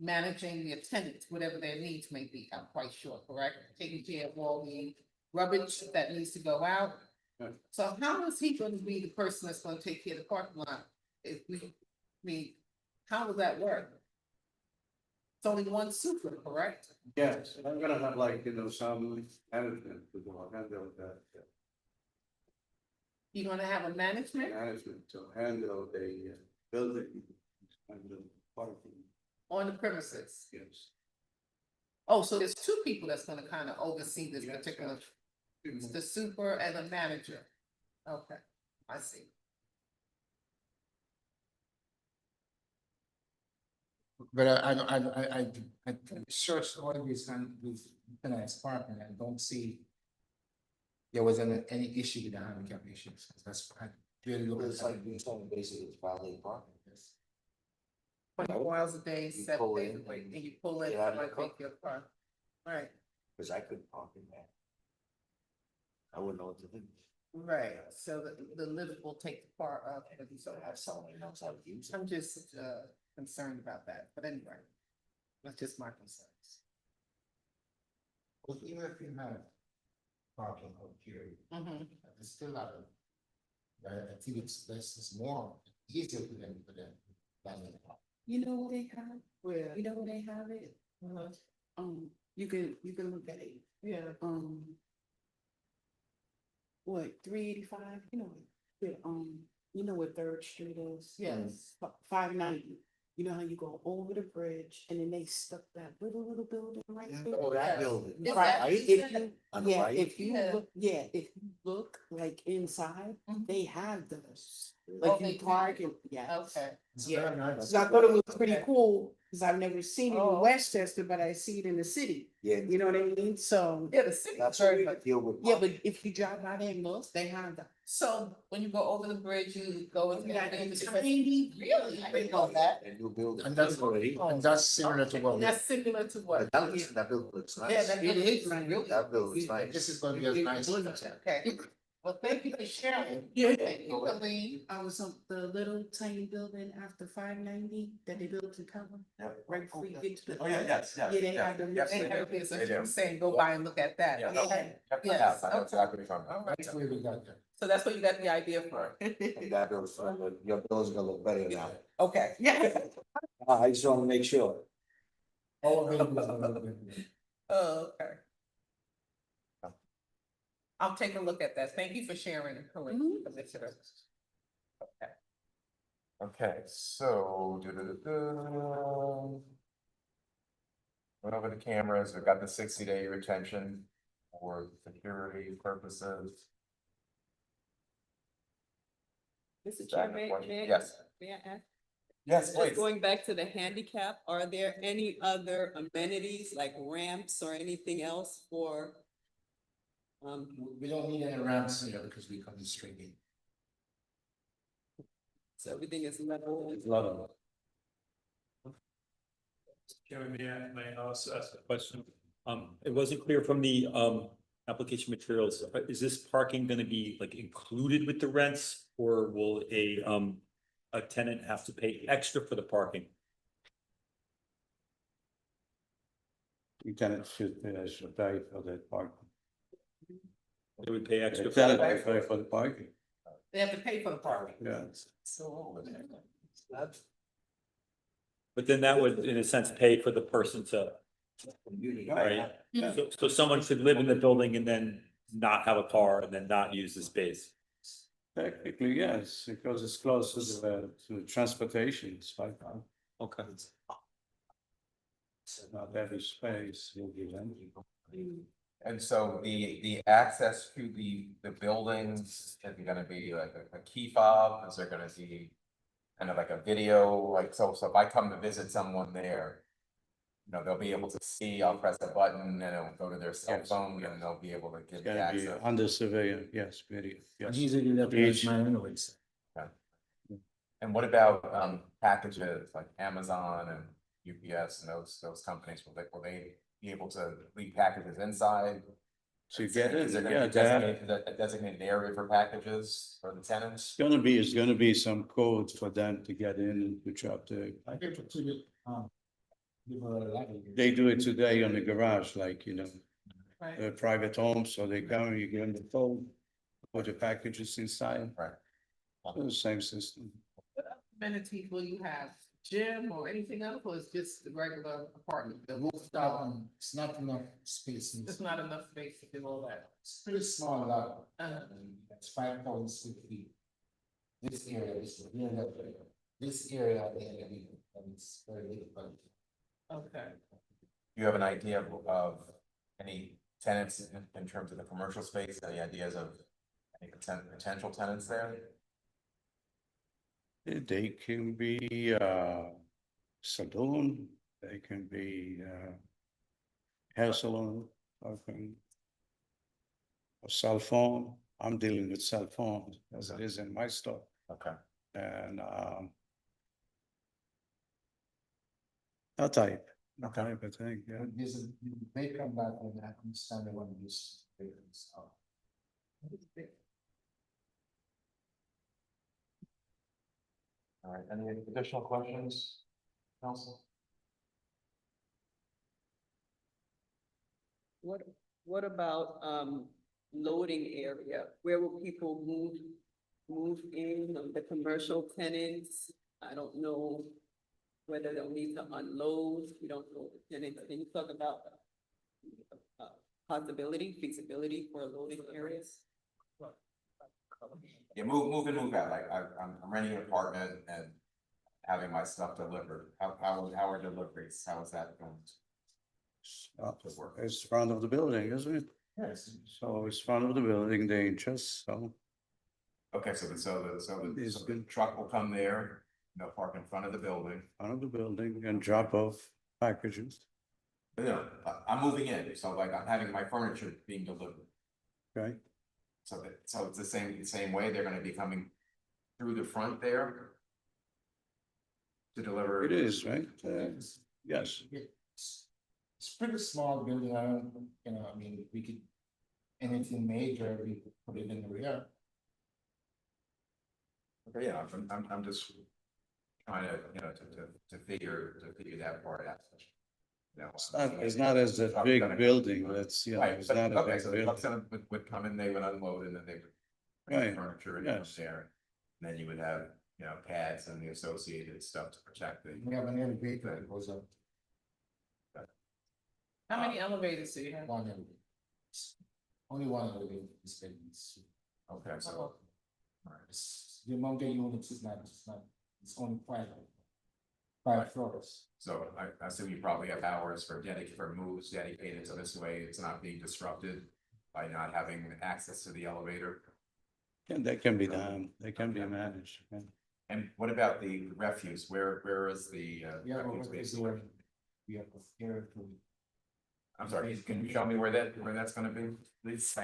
managing the attendants, whatever their needs may be, I'm quite sure, correct? Taking care of all the rubbish that needs to go out. Right. So how is he gonna be the person that's gonna take care of the parking lot? How will that work? It's only one super, correct? Yes, I'm gonna have some management to handle that. You're gonna have a management Management to handle the building and the parking, on the premises. yes. Oh, so there's two people that's gonna kind of oversee this Yes. particular, the super and the manager. Okay, I see. But I searched all of these mechanized parking and don't see. There wasn't any issue with the handicap issues, that's, I really look It's at like you're saying basically it's valet parking. 24 hours a day, You 7 pull days in, a week, and you pull in, get out of somebody your car. take your car. Right, Cause I couldn't park in there. I wouldn't know what to do. right, so the lift will take the car up, and so So have someone who knows how to use it. I'm just concerned about that, but anyway. That's just my concerns. But even if you have parking out here, it's still not I think it's more easier for them than. You know where they have, Where? you know where they have it? You can look at it. Yeah. What, 385, you know what Third Street is? Yes. 590, you know how you go over the bridge and then they stuck that little building right there? Oh, that building. Is Right, that- if you, On the yeah, right? if you Yeah. look, yeah, if you look like inside, Mhm. they have those. Oh, Like they you do? park and, yeah. Okay. Yeah, so I thought it was pretty Okay. cool, cause I've never seen it Oh. in Westchester, but I see it in the city, Yeah. you know what I mean? So, Yeah, the city. That's what we deal with. yeah, but if you drive by there and look, they have that. So when you go over the bridge, you go into. Yeah, the- it's tiny. Really? I didn't know that. A new building. And that's already. that's similar to what. That's similar to what? That building looks Yeah, nice. that It is really- nice. That building's nice. This is gonna be as nice as that. Okay, well, thank you for sharing. Yeah. Thank you, Colleen. I was on the little tiny building after 590 that they built in Pelham, right before you get to the. Oh, yeah, yes, yes, Yeah, they yeah. have the. Yes, And they do. everything, so They do. you're saying, go by and look at that, Yeah. okay? Yep, I Yes, have. I know okay. exactly what you're talking All about. right, That's where we got there. so that's what you got the idea for, And that building's, your building's gonna look better now. okay. Yeah. I just wanna make sure. All of it was a little bit. Oh, okay. I'll take a look at that, thank you for sharing, Colleen. Commissioner. Okay. Okay, so. Went over the cameras, we've got the 60-day retention for security purposes. Mr. Chair, Yes, may I ask? yes, Just please. going back to the handicap, are there any other amenities like ramps or anything else for? We don't need any ramps here because we come straight in. So everything is level. A lot of. Chairman, may I also ask a question? It wasn't clear from the, application materials, is this parking gonna be like included with the rents? Or will a tenant have to pay extra for the parking? The tenant should pay for the parking. They would pay extra. The for tenant that? will pay for the parking, They have to pay for the parking. yeah. So. But then that would, in a sense, pay for the person to, right? So someone should live in the building and then not have a car and then not use the space. Technically, yes, because it's close to the transportation, it's like, Okay. not every space will be empty. And so the access to the buildings, is it gonna be like a key fob? Is there gonna be kind of like a video, like, so if I come to visit someone there, you know, they'll be able to see, I'll press a button and it'll go to their cell Yes, phone and they'll be able to It's get the gonna be access. under surveillance, yes, video, yes. Usually that is my anyways. And what about packages like Amazon and UPS and those companies, will they be able to leave packages inside? So you get it, Is there yeah, gonna be a designated area for packages for the tenants? it's gonna be some code for them to get in and to drop the. I get to you, give a lighting. They do it today on the garage, like, Right. private homes, so they come, you get on the phone, put the packages inside. Right. The same system. Amenities will you have, gym or anything else, or it's just the regular apartment? The rooftop, it's not enough space. There's not enough space to do all that. It's pretty small lot. Uh-huh. It's 5,600 feet. This area, this area, and it's very little. Okay. Do you have an idea of any tenants in terms of the commercial space, any ideas of any potential tenants there? They can be saloon, they can be hair salon, a cell phone. I'm dealing with cell phones as it is in my store. Okay. And that type, Okay. I think, yeah. This is, they come back and I understand they want to use. All right, any additional questions, council? What about, loading area? Where will people move in, the commercial tenants? I don't know whether they'll need to unload, we don't know the tenants, can you talk about possibility, feasibility for loading areas? Yeah, move in, move out, like, I'm renting an apartment and having my stuff delivered, how are deliveries, how is that going? It's front of the building, isn't it? Yes. So it's front of the building, they just, so. Okay, so It's the good. truck will come there, park in front of the building. Front of the building and drop off packages, No, I'm moving in, so like I'm having my furniture being delivered. okay? So it's the same way, they're gonna be coming through the front there. To deliver. It is, right? Yes. It's pretty small building, I don't, I mean, we could, anything major, we could put it in the rear. Okay, yeah, I'm just trying to, to figure that part out. It's not as a big building, that's, Right, it's but, not a okay, big so the building. trucks would come in, they would unload and then they would. bring Right, Furniture and yes. there, and then you would have, pads and the associated stuff to protect it. We have an elevator that goes up. How many elevators do you have? One elevator. Only one elevator is buildings. Okay, so, The amount of units is not, it's only five floors. so I assume you probably have hours for moves dedicated, so this way it's not being disrupted by not having access to the elevator. And that can be done, they can be managed, okay? And what about the refuse? Where is the refuse being stored? We have here to. I'm sorry, can you show me where that's gonna be, please?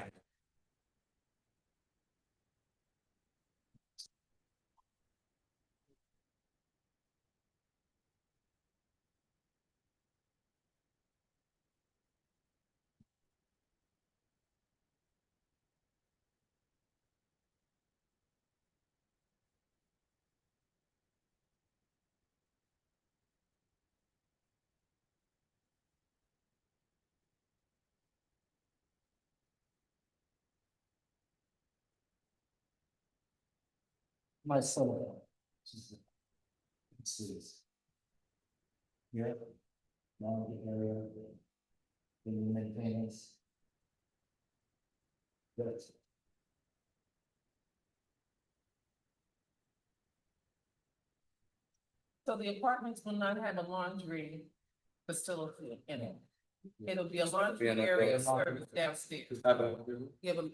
My son. It's this. Here. Now the area. The maintenance. Yes. So the apartments will not have a laundry facility in it. It'll be a laundry area service downstairs. You have a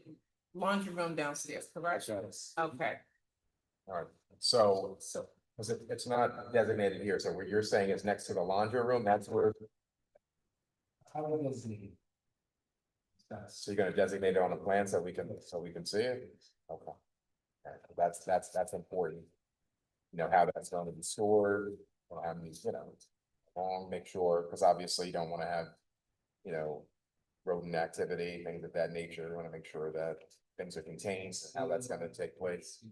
laundry room downstairs, correct? Okay. All right, so, because it's not designated here, so what you're saying is next to the laundry room, that's where, How it is needed. so you're gonna designate it on a plan so we can see it? Okay. All right, that's important. How that's going to be stored, how many, make sure, because obviously you don't want to have, rodent activity, things of that nature. You want to make sure that things are contained, and how that's gonna take place.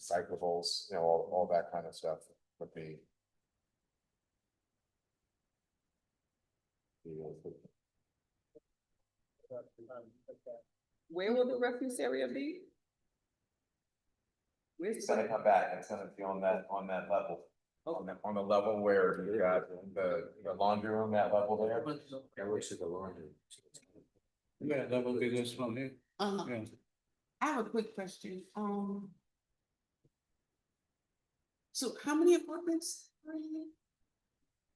Cyclables, all that kind of stuff would be. Where will the refuse area be? Where's It's gonna come back, it's gonna be on that level. On the level where you got the laundry room, that level there. That looks like a laundry. Yeah, that will be this one here. Yeah. I have a quick question, so how many apartments are in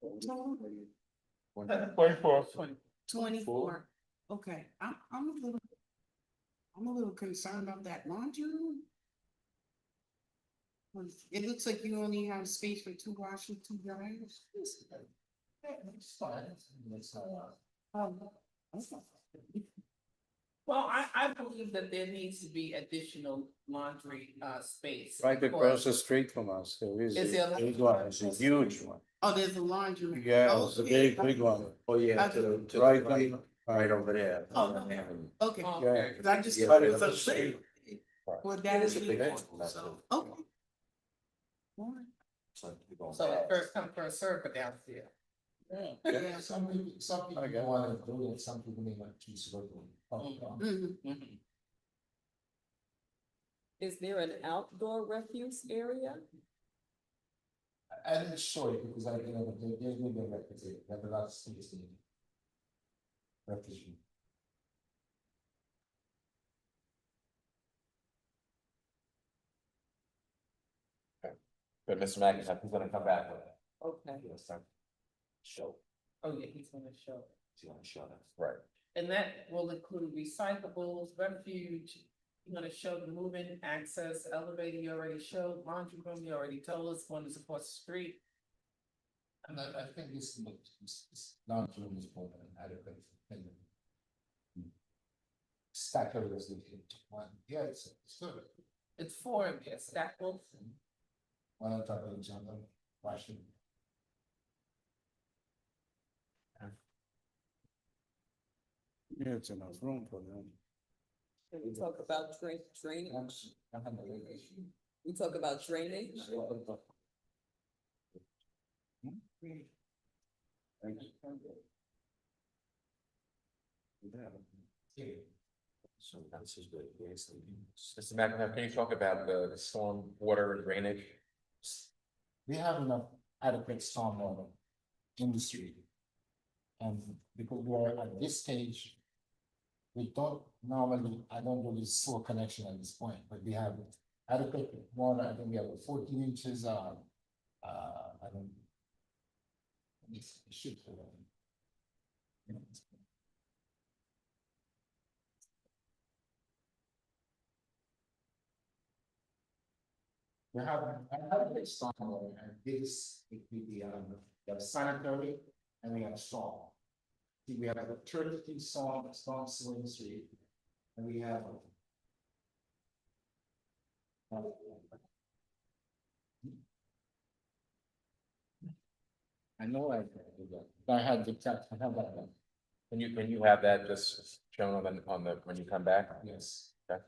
it? Total? 24, okay, I'm a little concerned about that laundry room. 'Cause it looks like you only have space for 2 washers, 2 dryers. It's fine. It's Well, I believe that there needs to be additional laundry, space. Right because- across the street from us, there is Is there a a- big one, it's a huge one. Oh, there's a laundry room. Yeah, it's a Okay. big one. Oh, yeah, Okay. to the Right right, on- right over there. Oh, okay. Okay, Okay. 'cause I just. Yeah, thought it but was it's a- Well, that is. It's a big the- one, that's so, it. okay. All right. So we're going So back. first come, first serve for downstairs. Yeah, some people want to do it, some people may not choose to do it. Mhm. Is there an outdoor refuse area? I didn't show it because there's maybe a record, there's a lot of space in it. refugee. But Mr. McIntyre, he's gonna come back with it. Okay. Yes, sir. Show, Oh, yeah, he's gonna show. he's gonna show that. Right. And that will include recyclables, refuge. You're gonna show the moving, access, elevator, you already showed, laundry room, you already told us, one is across the street. And I think this laundry room is more than adequate. Stack areas into one, yeah, it's good. It's four, yes, stackable. One on top of each other, washing. Yeah, it's enough room for them. Can we talk about drainage? We talk about drainage? So that's his good, yes. Mr. McIntyre, can you talk about the storm water and drainage? We have enough adequate stormwater in the street. And because we are at this stage, we don't normally, I don't do this sewer connection at this point, but we have adequate water. I think we have 14 inches, I don't. It should. We have adequate stormwater, and this, it will be, we have sanitary and we have storm. See, we have a 30 storm sewer street, and we have. I know I had the text, I have that one. Can you have that just shown on the, when you come back? Yes. Okay.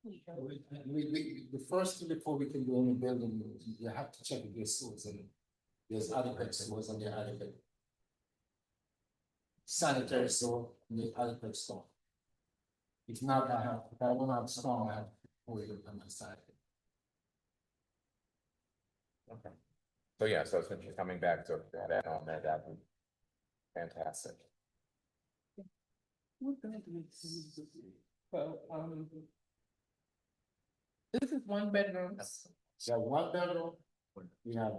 The first thing before we can do any building, you have to check if there's sewers and there's adequate sewers and they're adequate. Sanitary sewer, and the adequate storm. If not, if I don't have storm, I have to pour it on my side. Okay. So yeah, so since you're coming back to that on that, that'd be fantastic. So, this is one bedroom. We have one bedroom, we have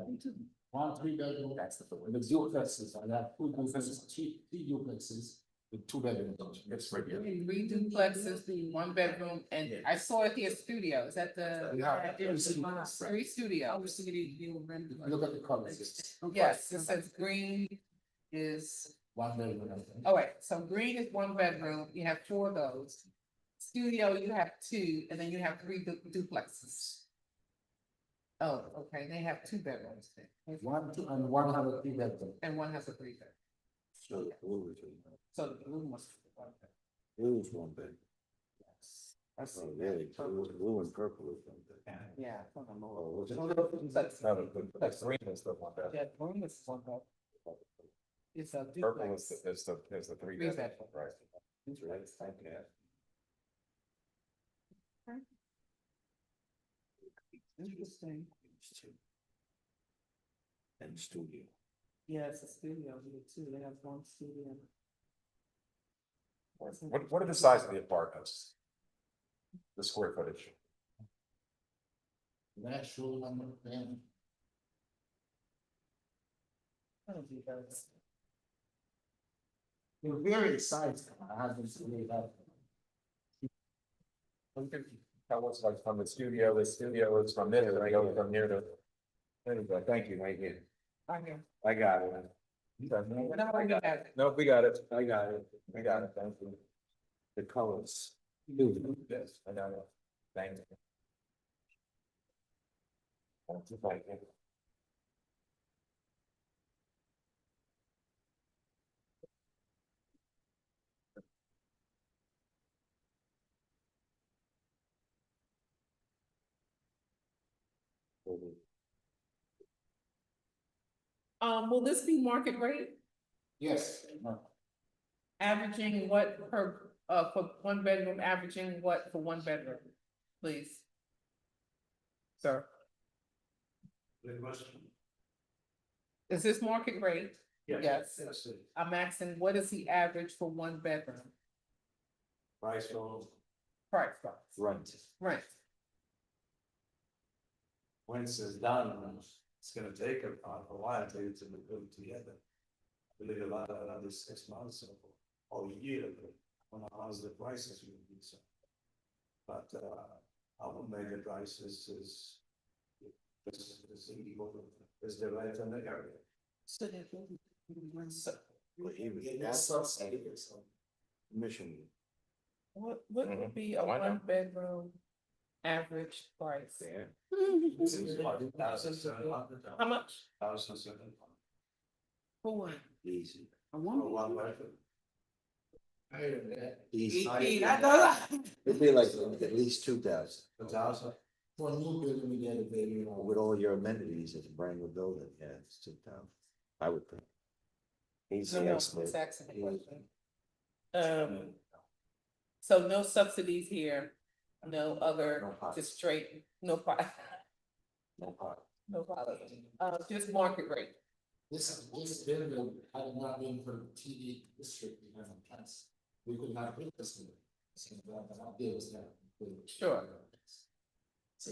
1 3-bedroom, that's the duplexes, I have 2 duplexes, 3 duplexes with 2 bedrooms. It's right here. 3 duplexes, 1 bedroom, and I saw it here, studio, is that the? We have 3 studios. Look at the colors. Yes, it says green is, 1 bedroom. I think. oh wait, so green is 1 bedroom, you have 4 of those. Studio, you have 2, and then you have 3 duplexes. Oh, okay, they have 2 bedrooms then. 1, 2, and 1 have a 3-bedroom. And 1 has a 3-bedroom. So the blue is, So the room was. blue is one bed. Yes. Oh, really? Blue and purple is one bed. Yeah. Oh, was it? That's, No, the green is the one that. yeah, green is 1 bedroom. It's a Purple is duplex. the 3 Three bedroom, bedroom. right? Duplex. Yeah. Interesting. And studio. Yeah, it's a studio here too. They have 1 studio. What are the size of the apartments? The square footage? Natural number, then. They're very exciting. I haven't seen that. That was like from the studio is from this, and I go from here to. There you go, thank you, right here. Okay. I got it. No, I got it. No, we got it. I got it. We got it, thank you. The colors. Yes, I got it. Thank you. Thank you. Will this be market rate? Yes. Averaging what per, for 1 bedroom, averaging what for 1 bedroom, please? Sir, is this market rate? Yes. I'm asking, what is the average for one bedroom? Price for Price, Right. rent. once it's done, it's gonna take a while to get to put it together. I believe a lot of another 6 months or a year, when I ask the prices will be so. But our mega prices is is the right in the area. So that. Well, he was, that's mission. What would be a Why not? one bedroom average price? How much? For one? Easy. A one? Easy. I It'd be like at least 2,000. For a new building, we get a baby, you know, With all your amenities, it's a brand new building, yeah, it's 2,000. I would think. Easy. No, no, estimate. it's asking a question. So no subsidies here, no other, No pots. just straight, no pot. No problem. No problem, just market rate. this building had not been for the TD district, we have a chance. We could not build this one. So the idea was that. Sure. So,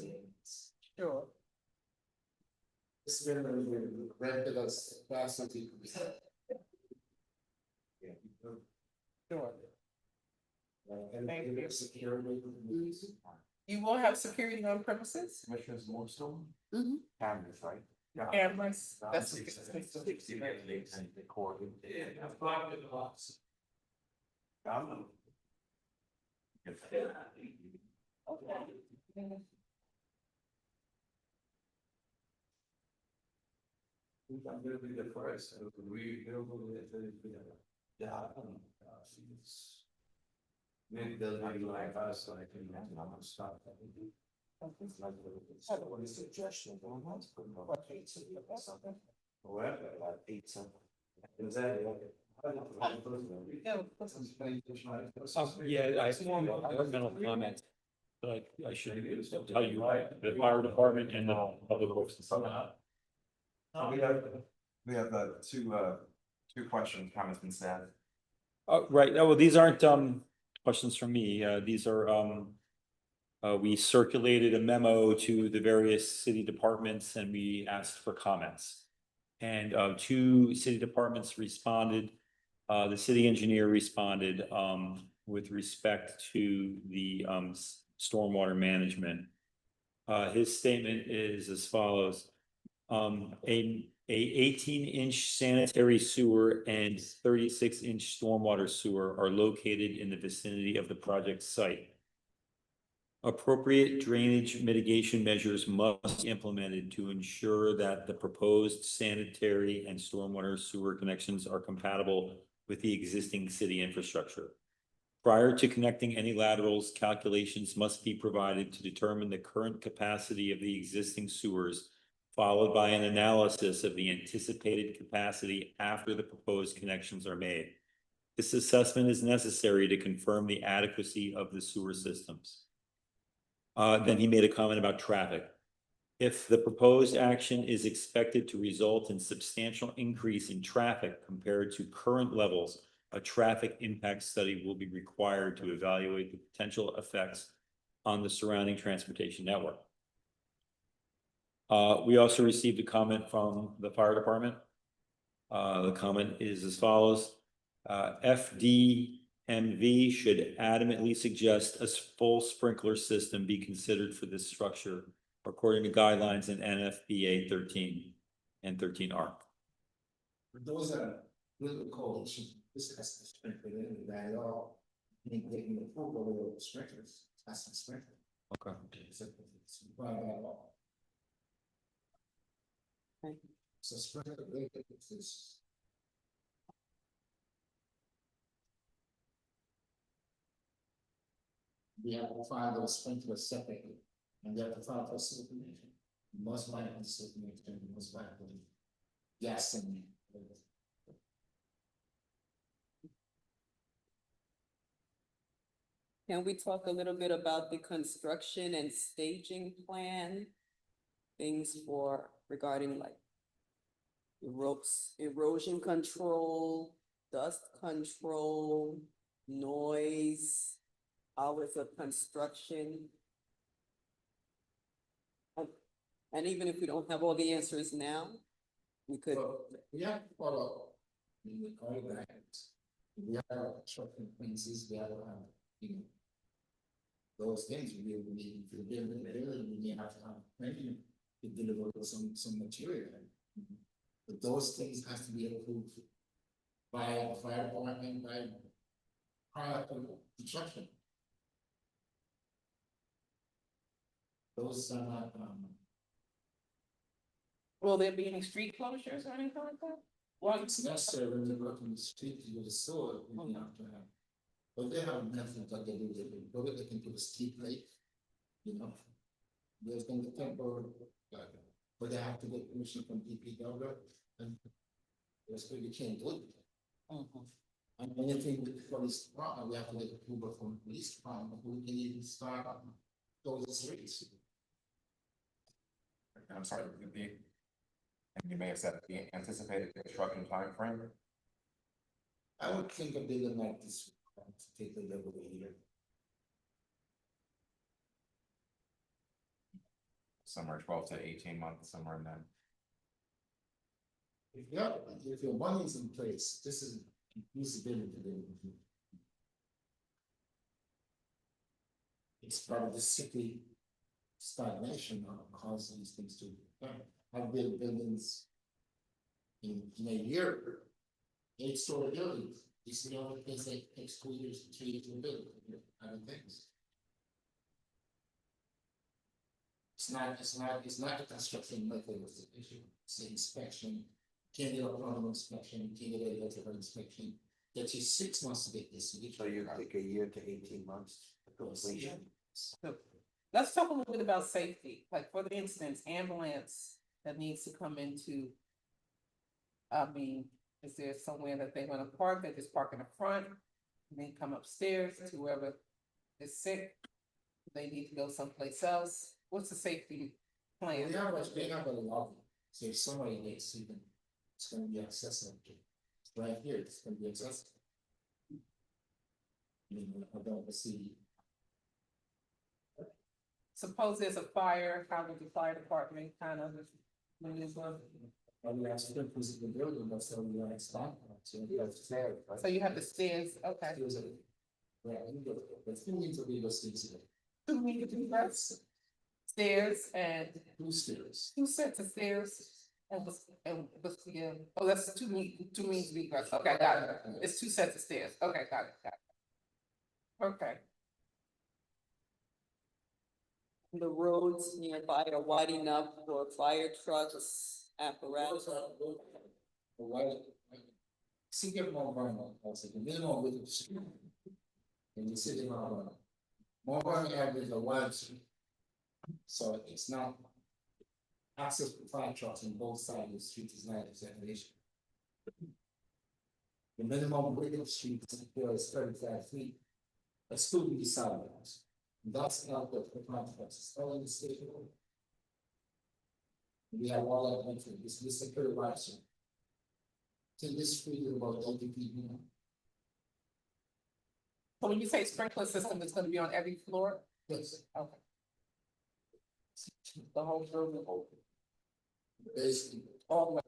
Sure. this building will rented us capacity. Yeah. Sure. And Thank we you. have security. You will have security on premises? Commissioners Moonstone? Mhm. Cameras, right? Cameras, that's. Recording. We can build it the first, and we build it, yeah, it's. Maybe they'll be like us, so I can, stop that. What is the suggestion? Well, About 8 something. is that? Yeah, I have environmental comment. But I should tell you, the fire department and the public works and stuff. We have two questions, comments from staff. Right, well, these aren't questions from me, these are we circulated a memo to the various city departments and we asked for comments. And two city departments responded. The city engineer responded with respect to the stormwater management. His statement is as follows. A 18-inch sanitary sewer and 36-inch stormwater sewer are located in the vicinity of the project site. Appropriate drainage mitigation measures must be implemented to ensure that the proposed sanitary and stormwater sewer connections are compatible with the existing city infrastructure. Prior to connecting any laterals, calculations must be provided to determine the current capacity of the existing sewers, followed by an analysis of the anticipated capacity after the proposed connections are made. This assessment is necessary to confirm the adequacy of the sewer systems. Then he made a comment about traffic. If the proposed action is expected to result in substantial increase in traffic compared to current levels, a traffic impact study will be required to evaluate the potential effects on the surrounding transportation network. We also received a comment from the fire department. The comment is as follows. FDMV should adamantly suggest a full sprinkler system be considered for this structure according to guidelines in NFPA 13 and 13R. For those that are little coalition, this has to sprinkle in that all. Ain't getting the approval of the sprinklers, that's the sprinkler. Okay. It's by law. So sprinkler, it's. We have to file those sprinklers separately, and we have to file for supervision. Most likely supervision, most likely. Yes, and. Can we talk a little bit about the construction and staging plan? Things for regarding like erosion control, dust control, noise, hours of construction. And even if we don't have all the answers now, we could. We have to follow the guidelines. We have short-term fences, we have, you know, those things, we need to build the building, we may have to have training to deliver some material. But those things has to be approved by the fire department, by prior to construction. Those are not, Will there be any street closures or anything like that? Well, it's necessary when they work in the street to do the sewer, we have to have. But they have methods that they do, they can do a steep lake. You know, there's gonna be temporary, but they have to get permission from DPW and. That's where you can't do it. And anything with the police department, we have to get approval from the police department, who can even start those streets. I'm sorry, and you may have said the anticipated construction timeframe. I would think a building like this to take the level of a year. Somewhere 12 to 18 months, somewhere in that. If your money is in place, this is feasibility. It's part of the city stagnation causing these things to happen. I've built buildings in a year, 8-story buildings. This is the only place that takes 2 years, 3 years to build, other things. It's not the construction method was the issue, it's the inspection. Can't get a plumbing inspection, can't get an electrical inspection, that you 6 months to get this. So you take a year to 18 months to completion. So, let's talk a little bit about safety, like for instance, ambulance that needs to come into. I mean, is there somewhere that they wanna park, they just park in the front, and then come upstairs to whoever is sick? They need to go someplace else, what's the safety plan? They have a lobby, so if somebody needs to, it's gonna be accessible. It's right here, it's gonna be accessible. I don't see. Suppose there's a fire, how would the fire department kind of maneuver? We asked them to visit the building, that's how we expand. So you have stairs, right? So you have the stairs, okay. Yeah, there's 2 means of those things. 2 meters of grass, stairs and 2 stairs. 2 sets of stairs. And yeah, oh, that's two means of egress, okay, got it, it's 2 sets of stairs, okay, got it. Okay. The roads nearby are wide enough for fire trucks, apparatus. See, get more environment, also, the minimum width of the street. In the city of Marlboro. Marlboro average a wide street. So it's not. Access to fire trucks on both sides of the street is not examination. The minimum width of the street is 35 feet. Excluding the sidewalks. That's not what the contract is telling the state. We have all that entry, this is a pretty wide street. To this street is about 80 feet. So when you say sprinkler system, it's gonna be on every floor? Yes. Okay. The whole building, Basically. all the way.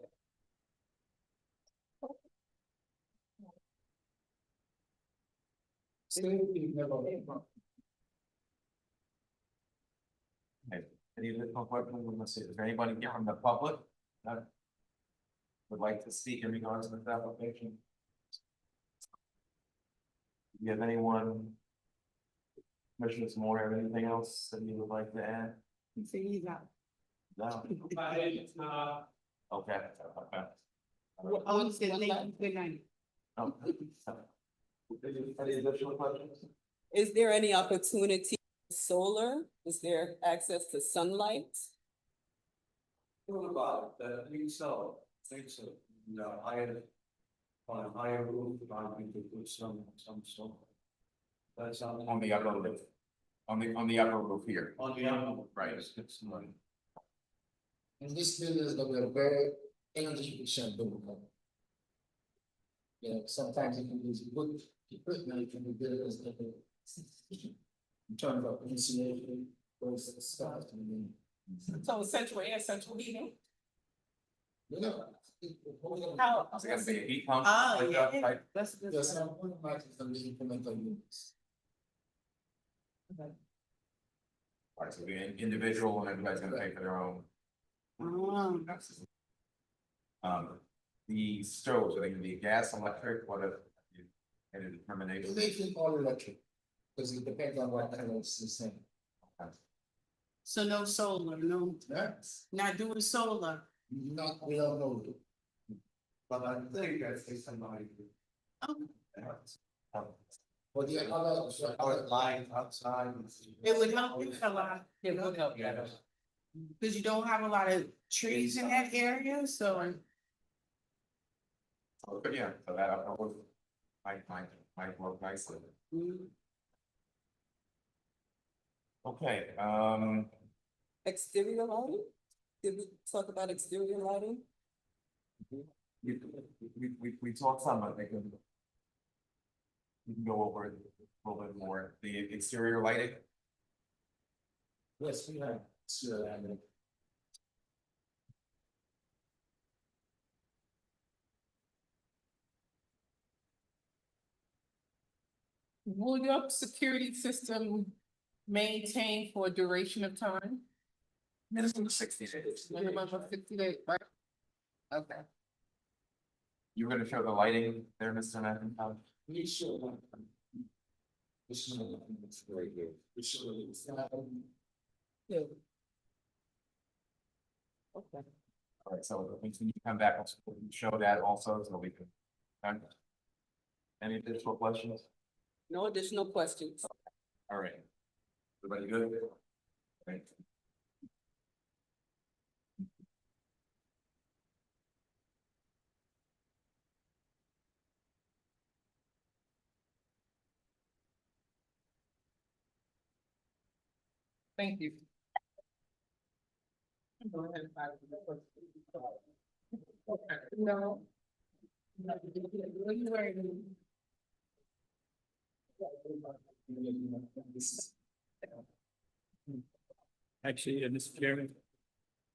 Any additional questions? Let's see, is there anybody here from the public that would like to speak in regards to this application? Do you have anyone? Commissioner Moore, have anything else that you would like to add? No. Okay. Good night. Oh. Any additional questions? Is there any opportunity for solar? Is there access to sunlight? What about that? Think so. No, I had. On a higher roof, I think to put some. That's On the upper roof. On the upper roof here. On the other, Right. Let's get some money. And this building is gonna be a very 80% buildable. You know, sometimes it can use wood equipment, it can be built as like in terms of insulation, those stuff, I mean. So central air, central heating? You know. How? Is it gonna be a heat pump? Oh, like yeah. that type? That's. Yes, I'm going to imagine some incremental units. Alright, so the individual and everybody's gonna pay for their own. The stoves, are they gonna be gas, electric, what if? Any determination? They think all electric, because it depends on what kind of system. So no solar, no, Yes, not doing solar. not, we don't know. But I think I think somebody. But the other, Line outside. It would help you a lot, It would help, yeah. because you don't have a lot of trees in that area, so. But yeah, so that I would, might work nicely. Okay, Exterior lighting? Did we talk about exterior lighting? we talked some, I think. We can go over it a little bit more, the exterior lighting. yes, we have, sure, and Will your security system maintain for a duration of time? Minimum of 60 days. Minimum of 60 days, right? Okay. You were gonna show the lighting there, Mr. McIntyre? we should. We should, it's right here, we should, it's not. Yeah. Okay. All right, so when you come back, we'll show that also, so we can. okay. Any additional questions? No additional questions. All right. Everybody good? Right. Thank you. No. Actually, Mr. Chairman.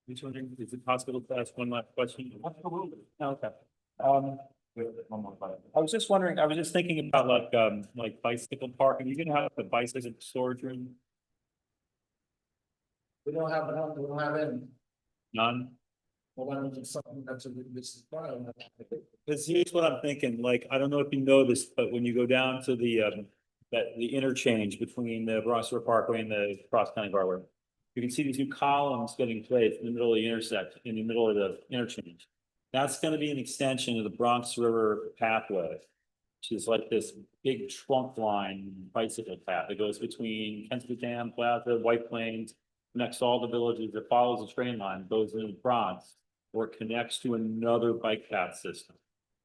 I'm just wondering, is it possible to ask one last question? Absolutely. Okay. One more question. I was just wondering, I was just thinking about like bicycle parking. You can have the bicycle storage room, We don't have, we don't have any, none? but when it's something that's a little bit surprising. Cause here's what I'm thinking, like, I don't know if you know this, but when you go down to the interchange between the Bronx River Parkway and the Cross County Byway. You can see these new columns getting placed in the middle of the intersection, in the middle of the interchange. That's gonna be an extension of the Bronx River pathway. Which is like this big trunk line bicycle path that goes between Kensington Dam Plaza, White Plains. Connects all the villages, it follows the train line, goes into the Bronx, or connects to another bike path system.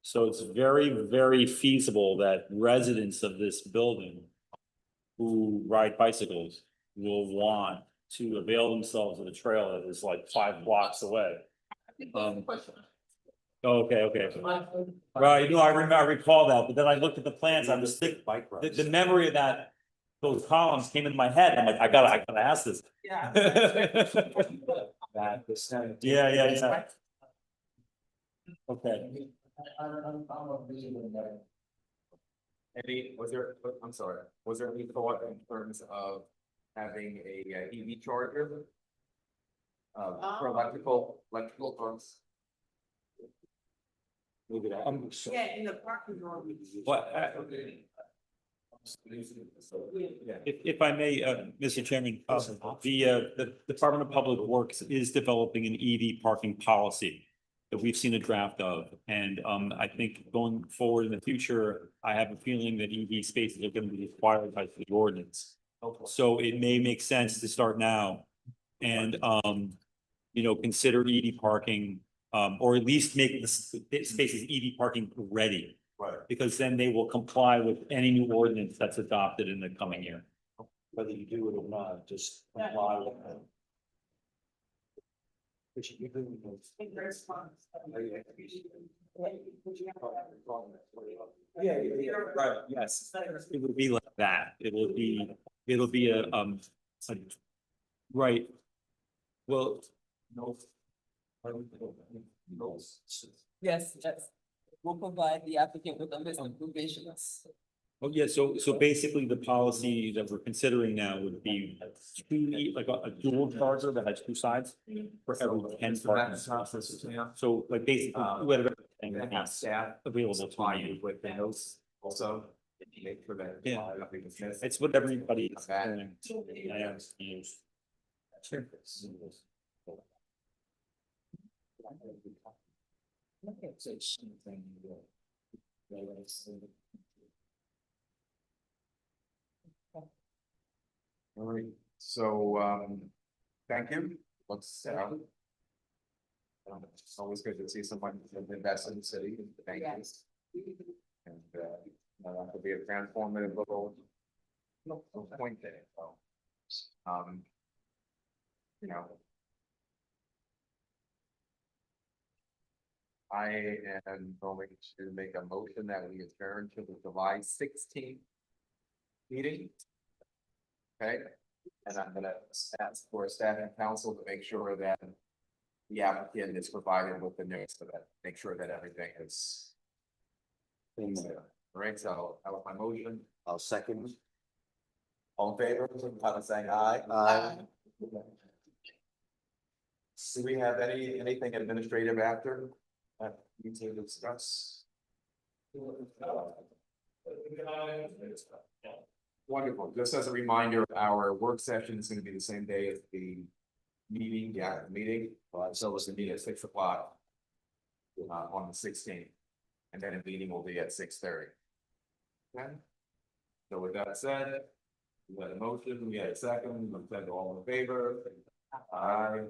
So it's very, very feasible that residents of this building who ride bicycles will want to avail themselves of the trail that is like 5 blocks away. Okay. Right, no, I recall that, but then I looked at the plans, I was thinking, the memory of that, those columns came into my head, I'm like, I gotta ask this. Yeah. Yeah. Okay. I'm a believer in that. I'm sorry, was there any thought in terms of having a EV charger? For electrical cars? Yeah, in the parking lot. What, if I may, Mr. Chairman, the Department of Public Works is developing an EV parking policy that we've seen a draft of, and I think going forward in the future, I have a feeling that EV spaces are going to be required by the ordinance. So it may make sense to start now and consider EV parking, or at least make the spaces EV parking ready. Right. Because then they will comply with any new ordinance that's adopted in the coming year. Whether you do it or not, just comply with it. Right, yes, it would be like that, it'll be right. Well, no. Yes, yes. We'll provide the applicant with a list of provisions. Oh, yeah, so basically the policy that we're considering now would be two, like a dual charger that has two sides for every 10 parking spaces. So like basically, whatever thing that needs staff available to supply you you. with the notes also. Make sure that. Yeah. nothing is missed. It's what everybody is Okay. going to use. Sure. All right, so, thank you. Let's, it's always good to see someone invest in the city. Thank you. And, that could be a transformative little point there, so. You know. I am going to make a motion that we adjourn to the July 16th meeting. Okay, and I'm gonna ask for staff and council to make sure that the applicant is provided with the notes so that, make sure that everything is. All right, so that was my motion. I'll second. All in favor, I'm saying aye. Aye. Do we have anything administrative after? Need to discuss? Wonderful. Just as a reminder, our work session is gonna be the same day as the meeting, so it's gonna be at 6 o'clock. On the 16th, and then a meeting will be at 6:30. Okay. So with that said, we got a motion, we got a second, we said all in favor. Aye.